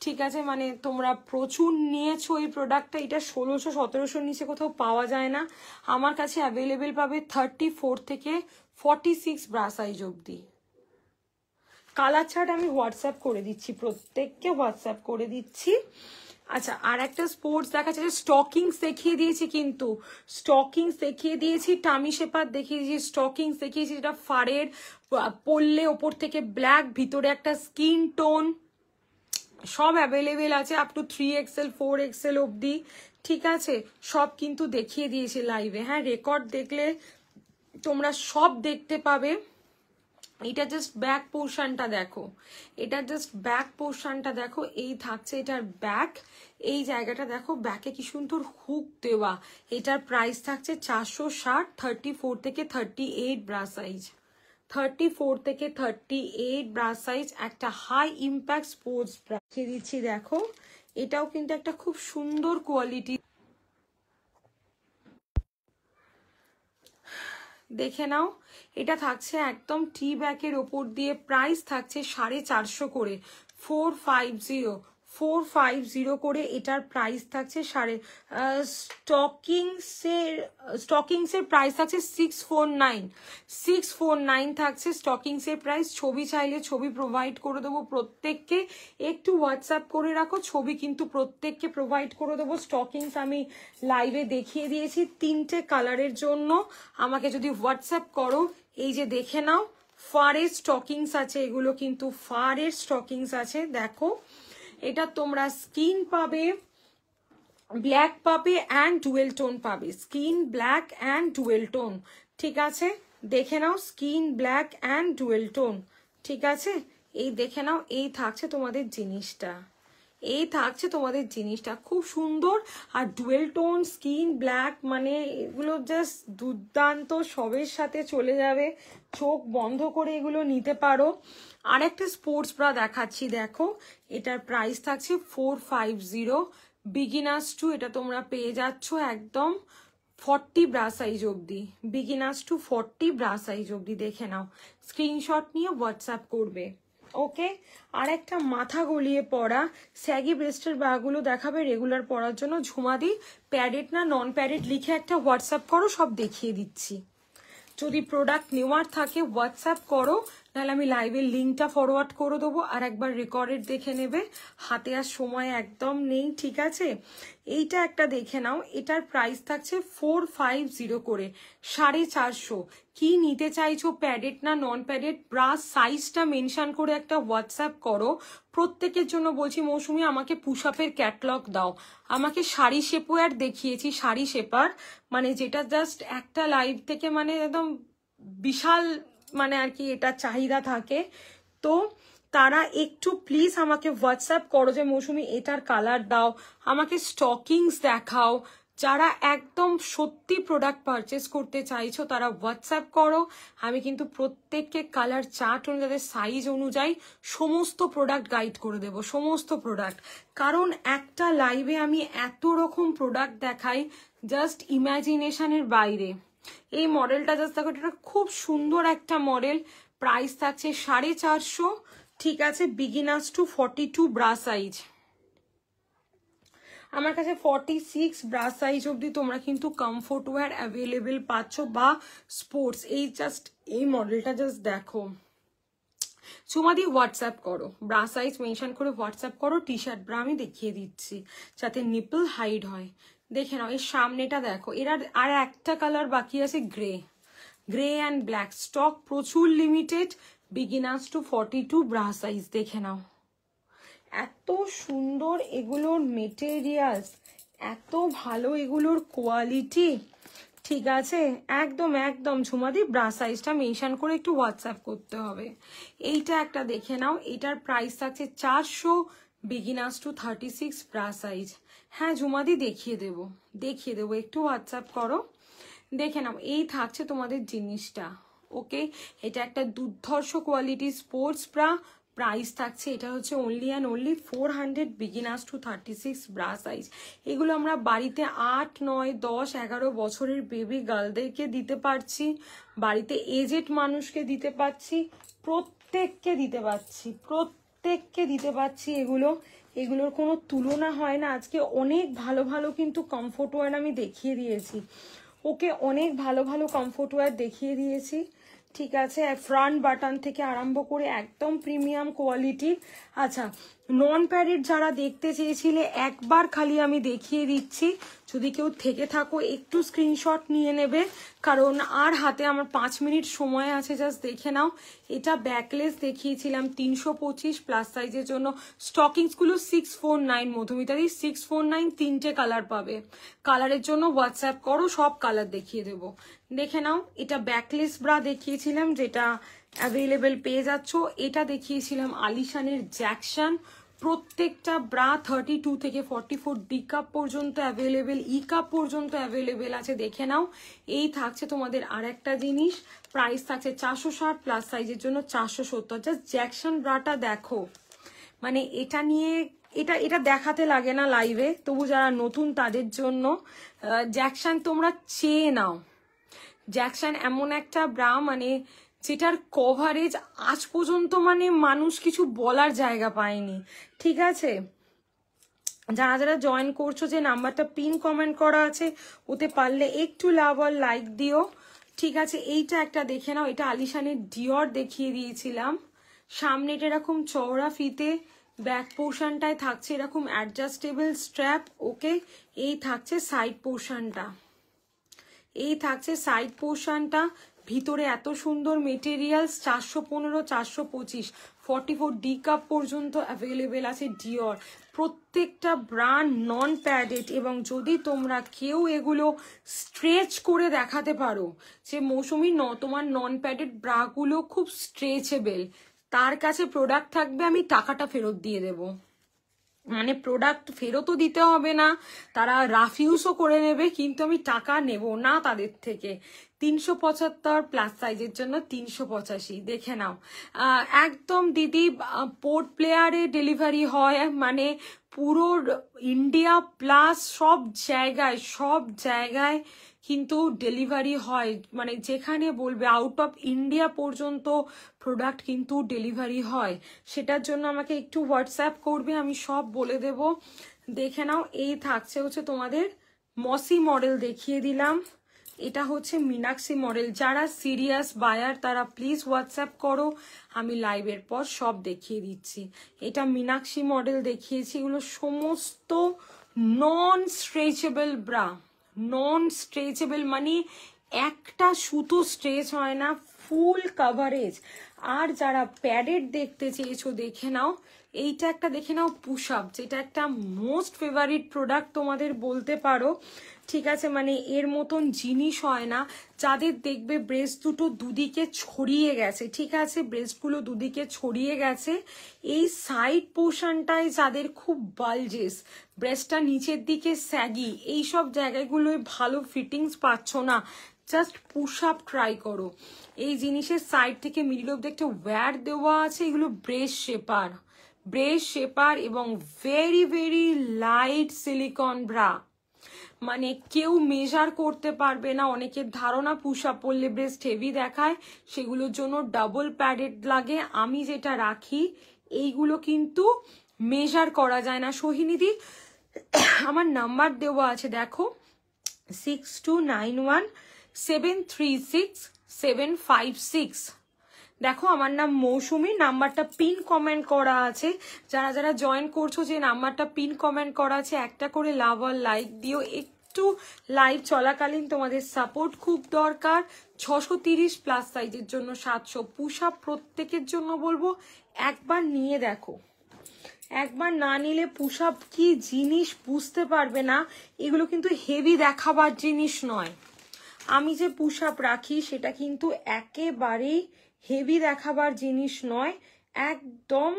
ঠিক আছে। মানে তোমরা প্রচুর নিয়েছো এই প্রোডাক্টটা, এটা 1600-1700 নিচে কোথাও পাওয়া যায় না, আমার কাছে অ্যাভেলেবেল পাবে 34 থেকে 46 ব্রা সাইজ অব্দি। কালার চার্ট আমি হোয়াটসঅ্যাপ করে দিচ্ছি, প্রত্যেককে হোয়াটসঅ্যাপ করে দিচ্ছি। আচ্ছা, আর একটা স্পোর্টস দেখাচ্ছে, স্টকিংস দেখিয়ে দিয়েছি, কিন্তু স্টকিংস দেখিয়ে দিয়েছি, টামি শেপার দেখিয়ে দিয়েছি, স্টকিংস দেখিয়েছি যেটা ফাড়ের, পরলে ওপর থেকে ব্ল্যাক, ভিতরে একটা স্কিন টোন, সব অ্যাভেলেবেল আছে আপ টু 3XL 4XL অবধি, ঠিক আছে, সব কিন্তু দেখিয়ে দিয়েছি লাইভে। হ্যাঁ, রেকর্ড দেখলে তোমরা সব দেখতে পাবে। এটা জাস্ট ব্যাক পোর্শনটা দেখো, এটা জাস্ট ব্যাক পোর্শনটা দেখো, এই থাকছে এটার ব্যাক, এই জায়গাটা দেখো, ব্যাকে কি সুন্দর হুক দেওয়া। এটার প্রাইস থাকছে 460, 34 থেকে 38 ব্রা সাইজ, 34 থেকে 38 ব্রা সাইজ, একটা হাই ইম্প্যাক্ট স্পোর্টস ব্রা দিচ্ছি দেখো। এটাও কিন্তু একটা খুব সুন্দর কোয়ালিটি, দেখে নাও। এটা থাকছে একদম টি ব্যাগের ওপর দিয়ে, প্রাইস থাকছে 450 করে, 450 করে এটার প্রাইস থাকছে। স্টকিংসের প্রাইস থাকছে 649 থাকছে স্টকিংসের প্রাইস। ছবি চাইলে ছবি প্রোভাইড করে দেবো প্রত্যেককে, একটু হোয়াটসঅ্যাপ করে রাখো, ছবি কিন্তু প্রত্যেককে প্রোভাইড করে দেবো। স্টকিংস আমি লাইভে দেখিয়ে দিয়েছি 3টে কালারের জন্য, আমাকে যদি হোয়াটসঅ্যাপ করো, এই যে দেখে নাও, ফারের স্টকিংস আছে, এগুলো কিন্তু ফারের স্টকিংস আছে দেখো। এটা তোমরা স্কিন পাবে, ব্ল্যাক পাবে অ্যান্ড ডুয়েল টোন পাবে, skin black and dual tone, ঠিক আছে, দেখে নাও, skin black and dual tone, ঠিক আছে, এই দেখে নাও, এই থাকছে তোমাদের জিনিসটা, এই থাকছে তোমাদের জিনিসটা, খুব সুন্দর। আর ডুয়েল টোন স্কিন ব্ল্যাক মানে এগুলো জাস্ট দুর্দান্ত, সবের সাথে চলে যাবে, চোখ বন্ধ করে এগুলো নিতে পারো। আর একটা স্পোর্টস ব্রা দেখাচ্ছি দেখো, এটার প্রাইস থাকছে 450, বিগিনার্স টু, এটা তোমরা পেয়ে যাচ্ছ একদম 40 ব্রা সাইজ অবধি, বিগিনার্স টু 40 ব্রা সাইজ অবধি, দেখে নাও, স্ক্রিনশট নিয়ে হোয়াটসঅ্যাপ করবে। ওকে, আর একটা মাথা গলিয়ে পরা স্যাগি ব্রেস্টের ব্যাগগুলো দেখাবে রেগুলার পরার জন্য। ঝুমাদি, প্যাডেড না নন প্যাডেড লিখে একটা হোয়াটসঅ্যাপ করো, সব দেখিয়ে দিচ্ছি। যদি প্রোডাক্ট নেওয়ার থাকে হোয়াটসঅ্যাপ করো, তাহলে আমি লাইভের লিঙ্কটা ফরওয়ার্ড করে দেবো, আর একবার রেকর্ডেড দেখে নেবে, হাতে আর সময় একদম নেই, ঠিক আছে। এইটা একটা দেখে নাও, এটার প্রাইস থাকছে 450 করে, 450। কি নিতে চাইছো, প্যাডেড না নন প্যাডেড, ব্রা সাইজটা মেনশন করে একটা হোয়াটসঅ্যাপ করো। প্রত্যেকের জন্য বলছি, মৌসুমি আমাকে পুশ আপের ক্যাটলগ দাও, আমাকে শাড়ি শেপওয়্যার দেখিয়েছি, শাড়ি শেপার মানে যেটা জাস্ট একটা লাইভ থেকে মানে একদম বিশাল মানে আর কি এটা চাহিদা থাকে। তো তারা একটু প্লিজ আমাকে হোয়াটসঅ্যাপ করো যে মৌসুমি এটার কালার দাও, আমাকে স্টকিংস দেখাও। যারা একদম সত্যি প্রোডাক্ট পারচেস করতে চাইছো তারা হোয়াটসঅ্যাপ করো, আমি কিন্তু প্রত্যেককে কালার চার্ট অনুযায়ী সাইজ অনুযায়ী সমস্ত প্রোডাক্ট গাইড করে দেবো, সমস্ত প্রোডাক্ট। কারণ একটা লাইভে আমি এত রকম প্রোডাক্ট দেখাই জাস্ট ইমাজিনেশনের বাইরে। এই মডেলটা জাস্ট দেখো, এটা খুব সুন্দর একটা মডেল, প্রাইস থাকছে 450, ঠিক আছে, বিগিনার্স টু 42 ব্রা সাইজ। আমার কাছে 46 ব্রা সাইজ অবধি তোমরা কিন্তু কমফোর্ট ওয়্যার অ্যাভেলেবেল পাচ্ছ, বা স্পোর্টস। এই জাস্ট এই মডেলটা জাস্ট দেখো, চুমা দিয়ে হোয়াটসঅ্যাপ করো, ব্রা সাইজ মেনশন করে হোয়াটসঅ্যাপ করো, টি শার্ট ব্রা আমি দেখিয়ে দিচ্ছি যাতে নিপল হাইড হয়। দেখে নাও, এর সামনেটা দেখো, এর আর একটা কালার বাকি আছে, grey, grey and black, stock প্রচুর limited, beginners to 42 bra size, দেখে নাও। এত সুন্দর এগুলোর মেটেরিয়ালস, এত ভালো এগুলোর কোয়ালিটি, ঠিক আছে, একদম একদম। ঝুমাদি ব্রা সাইজটা মেনশন করে একটু হোয়াটসঅ্যাপ করতে হবে। এইটা একটা দেখে নাও, এটার প্রাইস থাকছে 400, বিগিনার্স টু 36 ব্রা সাইজ। হ্যাঁ ঝুমাদি দেখিয়ে দেবো, দেখিয়ে দেবো, একটু হোয়াটসঅ্যাপ করো, দেখে নাও। এই থাকছে তোমাদের জিনিসটা, ওকে। এটা একটা দুর্ধর্ষ কোয়ালিটি স্পোর্টস ব্রা, প্রাইস থাকছে এটা হচ্ছে only and only 400, beginners to 36 bra size. এগুলো আমরা বাড়িতে 8, 9, 10, 11 বছরের বেবি গার্লদেরকে দিতে পারছি, বাড়িতে এজেড মানুষকে দিতে পারছি, প্রত্যেককে দিতে পারছি, প্রত্যেককে দিতে পারছি। এগুলোর কোনো তুলনা হয় না। আজকে অনেক ভালো ভালো কিন্তু কমফোর্ট ওয়্যার আমি দেখিয়ে দিয়েছি, ওকে, অনেক ভালো ভালো কমফোর্ট ওয়্যার দেখিয়ে দিয়েছি, ঠিক আছে, ফ্রন্ট বাটন থেকে আরম্ভ করে একদম প্রিমিয়াম কোয়ালিটির। আচ্ছা, নন প্যাডেড যারা দেখতে চেয়েছিলে একবার খালি আমি দেখিয়ে দিচ্ছি, যদি কেউ থেকে থাকো একটু স্ক্রিনশট নিয়ে নেবে, কারণ আর হাতে আমার 5 মিনিট সময় আছে, জাস্ট দেখে নাও। এটা ব্যাকলেস দেখিয়েছিলাম 325 প্লাস সাইজের জন্য। স্টকিংসগুলো 649 মধুমিতাদি, 649, 3টে কালার পাবে। কালারের জন্য হোয়াটসঅ্যাপ করো, সব কালার দেখিয়ে দেবো, দেখে নাও। এটা ব্যাকলেস ব্রা দেখিয়েছিলাম, যেটা অ্যাভেলেবেল পেয়ে যাচ্ছ। এটা দেখিয়েছিলাম আলিশানের জ্যাকসন, প্রত্যেকটা ব্রা 32 থেকে 44 ডি কাপ পর্যন্ত অ্যাভেলেবেল, ই কাপ পর্যন্ত অ্যাভেলেবেল আছে, দেখে নাও। এই থাকছে তোমাদের আর একটা জিনিস, প্রাইস থাকছে 460 প্লাস সাইজের জন্য 470। জাস্ট জ্যাকসন ব্রাটা দেখো, মানে এটা নিয়ে এটা দেখাতে লাগে না লাইভে, তবু যারা নতুন তাদের জন্য জ্যাকসন তোমরা চেয়ে নাও। জ্যাকসন এমন একটা ব্রা মানে যেটার কভারেজ আজ পর্যন্ত মানে মানুষ কিছু বলার জায়গা পায়নি, ঠিক আছে। যারা যারা জয়েন করছো, যে নাম্বারটা পিন কমেন্ট করা আছে ওতে পারলে একটু লাভ আর লাইক দিও, ঠিক আছে। এইটা একটা দেখে নাও, এটা আলিশানের ডিওর দেখিয়ে দিয়েছিলাম। সামনে এটা এরকম চওড়া ফিতে, ব্যাক পোর্শনটায় থাকছে এরকম অ্যাডজাস্টেবল স্ট্র্যাপ, ওকে। এই থাকছে সাইড পোর্শনটা, এই থাকছে সাইড পোর্শনটা, ভিতরে এত সুন্দর মেটেরিয়ালস। 415, 425, 44 ডি কাপ পর্যন্ত অ্যাভেলেবেল আছে ডিওর। প্রত্যেকটা ব্র্যান্ড নন প্যাডেড, এবং যদি তোমরা কেউ এগুলো স্ট্রেচ করে দেখাতে পারো যে মৌসুমি তোমার নন প্যাডেড ব্রাগুলো খুব স্ট্রেচেবল, তার কাছে প্রোডাক্ট থাকবে, আমি টাকাটা ফেরত দিয়ে দেবো। মানে প্রোডাক্ট ফেরতও দিতে হবে না, তারা রাফ ইউজও করে নেবে, কিন্তু আমি টাকা নেব না তাদের থেকে। 375 প্লাস সাইজের জন্য 385, দেখে নাও। একদম দিদি পোর্ট প্লেয়ারে ডেলিভারি হয়, মানে পুরো ইন্ডিয়া প্লাস সব জায়গায় কিন্তু ডেলিভারি হয়, মানে যেখানে বলবে আউট অফ ইন্ডিয়া পর্যন্ত প্রোডাক্ট কিন্তু ডেলিভারি হয়। সেটার জন্য আমাকে একটু হোয়াটসঅ্যাপ করবে, আমি সব বলে দেব। দেখে নাও, এই থাকছে হচ্ছে তোমাদের মসি মডেল দেখিয়ে দিলাম, এটা হচ্ছে মিনাক্সি মডেল। যারা সিরিয়াস বায়ার তারা প্লিজ হোয়াটসঅ্যাপ করো, আমি লাইভের পর সব দেখিয়ে দিচ্ছি। এটা মিনাক্সি মডেল দেখিয়েছি, এগুলো সমস্ত নন স্ট্রেচেবল ব্রা, নন স্ট্রেচেবল মানে একটা সুতো স্ট্রেচ হয় না, ফুল কাভারেজ। আর যারা প্যাডেড দেখতে চেয়েছো দেখে নাও, এইটা একটা দেখে নাও পুশ আপ, যেটা একটা মোস্ট ফেভারিট প্রোডাক্ট তোমাদের বলতে পারো, ঠিক আছে। মানে এর মতন জিনিস হয় না, যাদের দেখবে ব্রেস্ট দুটো দুদিকে ছড়িয়ে গেছে, ঠিক আছে, ব্রেস্টগুলো দুদিকে ছড়িয়ে গেছে, এই সাইড পোর্শনটায় যাদের খুব বালজেস, ব্রেস্টটা নিচের দিকে স্যাগি, এইসব জায়গাগুলোয় ভালো ফিটিংস পাচ্ছ না, জাস্ট পুশ আপ ট্রাই করো। এই জিনিসের সাইড থেকে মিডল অব্দি একটা ওয়্যার দেওয়া আছে, এগুলো ব্রেস শেপার এবং very very light silicone bra, মানে কেউ মেজার করতে পারবে না। অনেকের ধারণা পুশ আপ পরলে ব্রেস্ট হেভি দেখায়, সেগুলোর জন্য ডাবল প্যাডেড লাগে। আমি যেটা রাখি এইগুলো কিন্তু মেজার করা যায় না। সোহিনীদি আমার নাম্বার দেওয়া আছে দেখো, 6291736756। দেখো আমার নাম মৌসুমী, নাম্বারটা পিন কমেন্ট করা আছে। যারা যারা জয়েন করছো, যে নাম্বারটা পিন কমেন্ট করা আছে, একটা করে লাভ আর লাইক দিও। একটু লাইভ চলাকালীন তোমাদের সাপোর্ট খুব দরকার। 630 প্লাস সাইজের জন্য 700 পুশ আপ, প্রত্যেকের জন্য বলবো একবার নিয়ে দেখো, একবার না নিলে পুশ আপ কি জিনিস বুঝতে পারবে না। এগুলো কিন্তু হেভি দেখাবার জিনিস নয়, আমি যে পুশ আপ রাখি সেটা কিন্তু একেবারেই হেভি দেখাবার জিনিস নয়, একদম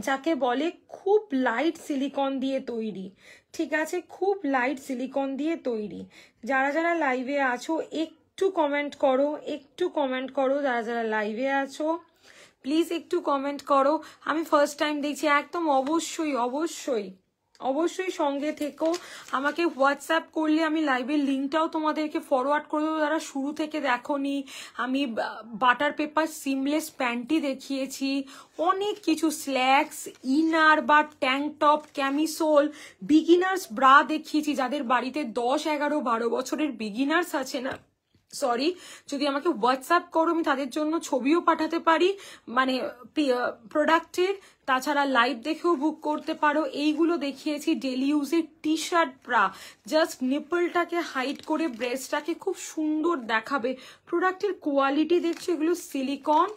যাকে বলে খুব লাইট সিলিকন দিয়ে তৈরি, ঠিক আছে, খুব লাইট সিলিকন দিয়ে তৈরি। যারা যারা লাইভে আছো একটু কমেন্ট করো, যারা যারা লাইভে আছো প্লিজ একটু কমেন্ট করো। আমি ফার্স্ট টাইম দেখছি, একদম অবশ্যই সঙ্গে থেকো। আমাকে হোয়াটসঅ্যাপ করলে আমি লাইভের লিঙ্কটাও তোমাদেরকে ফরওয়ার্ড করে দেবো, যারা শুরু থেকে দেখোনি। আমি বাটার পেপার সিমলেস প্যান্টি দেখিয়েছি, অনেক কিছু স্ল্যাক্স, ইনার বা tank top, camisole, beginners bra দেখিয়েছি। যাদের বাড়িতে 10, 11, 12 বছরের বিগিনার্স আছে না, সরি, যদি আমাকে হোয়াটসঅ্যাপ করো আমি তাদের জন্য ছবিও পাঠাতে পারি মানে প্রোডাক্টের, তাছাড়া লাইভ দেখেও বুক করতে পারো। এইগুলো দেখিয়েছি ডেলি ইউজের টি শার্ট ব্রা, জাস্ট নিপলটাকে হাইড করে ব্রেস্টটাকে খুব সুন্দর দেখাবে। প্রোডাক্টের কোয়ালিটি দেখছো, এগুলো সিলিকন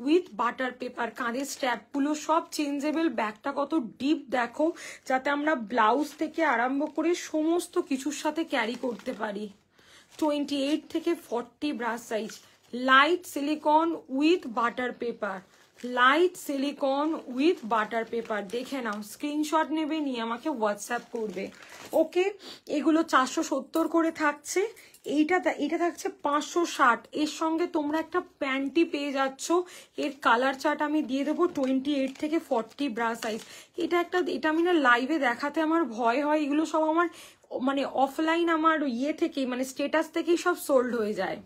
উইথ বাটার পেপার, কাঁধের স্ট্র্যাপগুলো সব চেঞ্জেবল, ব্যাগটা কত ডিপ দেখো, যাতে আমরা ব্লাউজ থেকে আরম্ভ করে সমস্ত কিছুর সাথে ক্যারি করতে পারি। 28 থেকে 40 bra size, light silicone with butter paper, light silicone with butter paper. দেখে নাও, স্ক্রিনশট নেবে, নিয়ে আমাকে হোয়াটসঅ্যাপ করবে। ওকে, এগুলো 470 করে থাকছে, এটা থাকছে 560। এর সঙ্গে তোমরা একটা প্যান্টি পেয়ে যাচ্ছ, এর কালার চার্ট আমি দিয়ে দেবো। 28 থেকে 40 ব্রা সাইজ। এটা আমি না লাইভে দেখাতে আমার ভয় হয়, এগুলো সব আমার মানে অফলাইন আমার থেকেই মানে স্টেটাস থেকেই সব সোল্ড হয়ে যায়,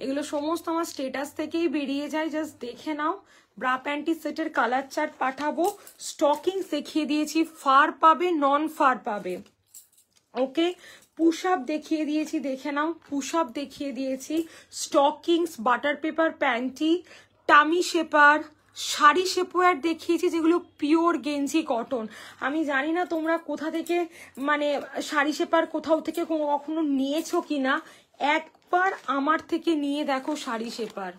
এগুলো সমস্ত আমার স্টেটাস থেকেই বেরিয়ে যায়। জাস্ট দেখে নাও, ব্রা প্যান্টি সেটের কালার চার্ট পাঠাবো। স্টকিং দেখিয়ে দিয়েছি, ফার পাবে, নন ফার পাবে। ওকে, পুশ আপ দেখিয়ে দিয়েছি, দেখে নাও, পুশ আপ দেখিয়ে দিয়েছি, stockings, butter paper panty, tummy shaper, sari shapewear দেখিয়েছি, যেগুলো পিওর গেঞ্জি কটন। আমি জানি না তোমরা কোথা থেকে মানে শাড়ি শেপার কোথাও থেকে কখনো নিয়েছো কিনা, একবার আমার থেকে নিয়ে দেখো শাড়ি শেপার,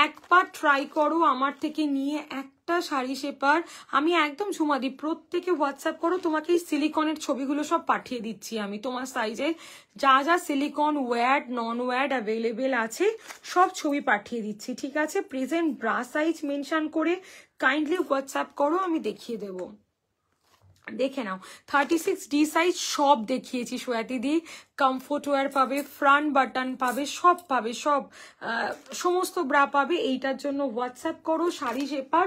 একবার ট্রাই করো আমার থেকে নিয়ে একটা শাড়ি শেপার। আমি একদম ঝুমা দিই, প্রত্যেকে হোয়াটসঅ্যাপ করো, তোমাকে এই সিলিকনের ছবিগুলো সব পাঠিয়ে দিচ্ছি আমি তোমার সাইজে, যা যা সিলিকন ওয়্যাড নন ওয়্যাড অ্যাভেলেবেল আছে সব ছবি পাঠিয়ে দিচ্ছি, ঠিক আছে? প্রেজেন্ট ব্রা সাইজ মেনশন করে কাইন্ডলি হোয়াটসঅ্যাপ করো, আমি দেখিয়ে দেবো। দেখে নাও, 36D সাইজ সব দেখিয়েছি সোয়াতি দি। কমফোর্ট ওয়্যার পাবে, ফ্রন্ট বাটন পাবে, সব পাবে, সব সমস্ত ব্রা পাবে। এইটার জন্য হোয়াটসঅ্যাপ করো। শাড়ি শেপার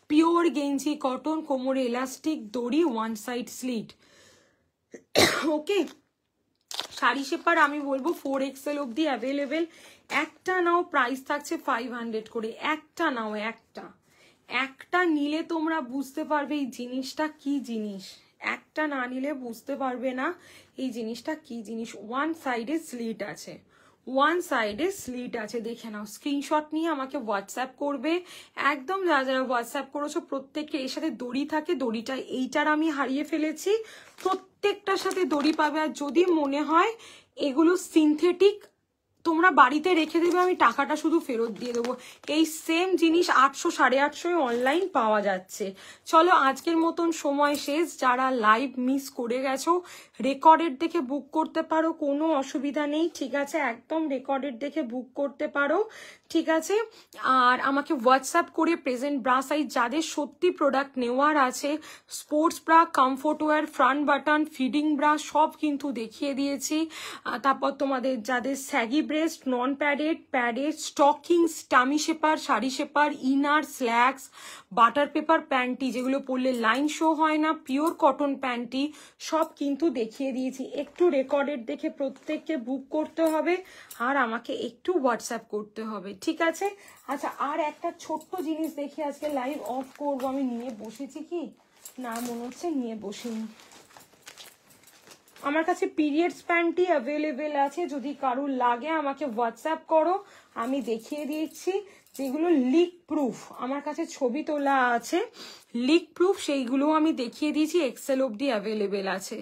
পিওর গেঞ্জি কটন, কোমরে এলাস্টিক দড়ি, ওয়ান সাইড স্লিট। ওকে, শাড়ি শেপার আমি বলবো 4XL অব্দি অ্যাভেলেবেল। একটা নাও, প্রাইস থাকছে 500 করে। একটা নাও, একটা নিলে তোমরা বুঝতে পারবে এই জিনিসটা কি জিনিস, একটা না নিলে বুঝতে পারবে না এই জিনিসটা কি জিনিস। ওয়ান সাইডে স্লিট আছে, ওয়ান সাইডে স্লিট আছে, দেখে নাও। স্ক্রিনশট নিয়ে আমাকে হোয়াটসঅ্যাপ করবে। একদম যারা যারা হোয়াটসঅ্যাপ করেছো প্রত্যেককে এর সাথে দড়ি থাকে, দড়িটা এইটার আমি হারিয়ে ফেলেছি, প্রত্যেকটার সাথে দড়ি পাবে। আর যদি মনে হয় এগুলো সিনথেটিক, তোমরা বাড়িতে রেখে দেবে, আমি টাকাটা শুধু ফেরত দিয়ে দেবো। এই সেম জিনিস 800 850 অনলাইন পাওয়া যাচ্ছে। চলো, আজকের মতন সময় শেষ। যারা লাইভ মিস করে গেছো, রেকর্ডেড দেখে বুক করতে পারো, কোনো অসুবিধা নেই, ঠিক আছে? একদম রেকর্ডেড দেখে বুক করতে পারো, ঠিক আছে? আর আমাকে হোয়াটসঅ্যাপ করে প্রেজেন্ট ব্রা সাইজ যাদের সত্যি প্রোডাক্ট নেওয়ার আছে, sports bra, comfort wear, front button, feeding bra সব কিন্তু দেখিয়ে দিয়েছি। তারপর তোমাদের যাদের saggy breast, non padded, padded, stockings, tummy shaper, sari shaper, inner, slacks, butter paper panty, যেগুলো পরলে লাইন শো হয় না, পিওর কটন প্যান্টি সব কিন্তু দেখিয়ে দিয়েছি। একটু রেকর্ডেড দেখে প্রত্যেককে বুক করতে হবে, আর আমাকে একটু হোয়াটসঅ্যাপ করতে হবে, ঠিক আছে? আচ্ছা, আর একটা ছোট্ট জিনিস দেখে আজকে লাইভ অফ করবো। আমি নিয়ে বসেছি কি না, মনে হচ্ছে নিয়ে বসিনি। আমার কাছে পিরিয়ডস প্যান্টি অ্যাভেলেবেল আছে, যদি কারুর লাগে আমাকে হোয়াটসঅ্যাপ করো, আমি দেখিয়ে দিচ্ছি। যেগুলো লিক প্রুফ, আমার কাছে ছবি তোলা আছে, লিক প্রুফ, সেইগুলো আমি দেখিয়ে দিয়েছি। এক্সেল অব্দি অ্যাভেলেবেল আছে,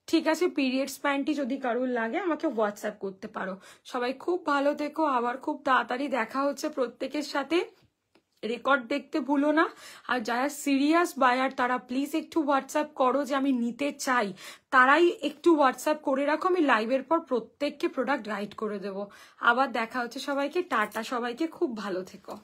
ঠিক আছে? পিরিয়ডস প্যান্টি যদি কারুর লাগে আমাকে হোয়াটসঅ্যাপ করতে পারো। সবাই খুব ভালো থেকো, আবার খুব তাড়াতাড়ি দেখা হচ্ছে প্রত্যেকের সাথে। রেকর্ড দেখতে ভুলো না। আর যারা সিরিয়াস বায়ার তারা প্লিজ একটু হোয়াটসঅ্যাপ করো, যে আমি নিতে চাই, তারাই একটু হোয়াটসঅ্যাপ করে রাখো। আমি লাইভের পর প্রত্যেককে প্রোডাক্ট রাইট করে দেবো। আবার দেখা হচ্ছে সবাইকে, টাটা, সবাইকে খুব ভালো থেকো।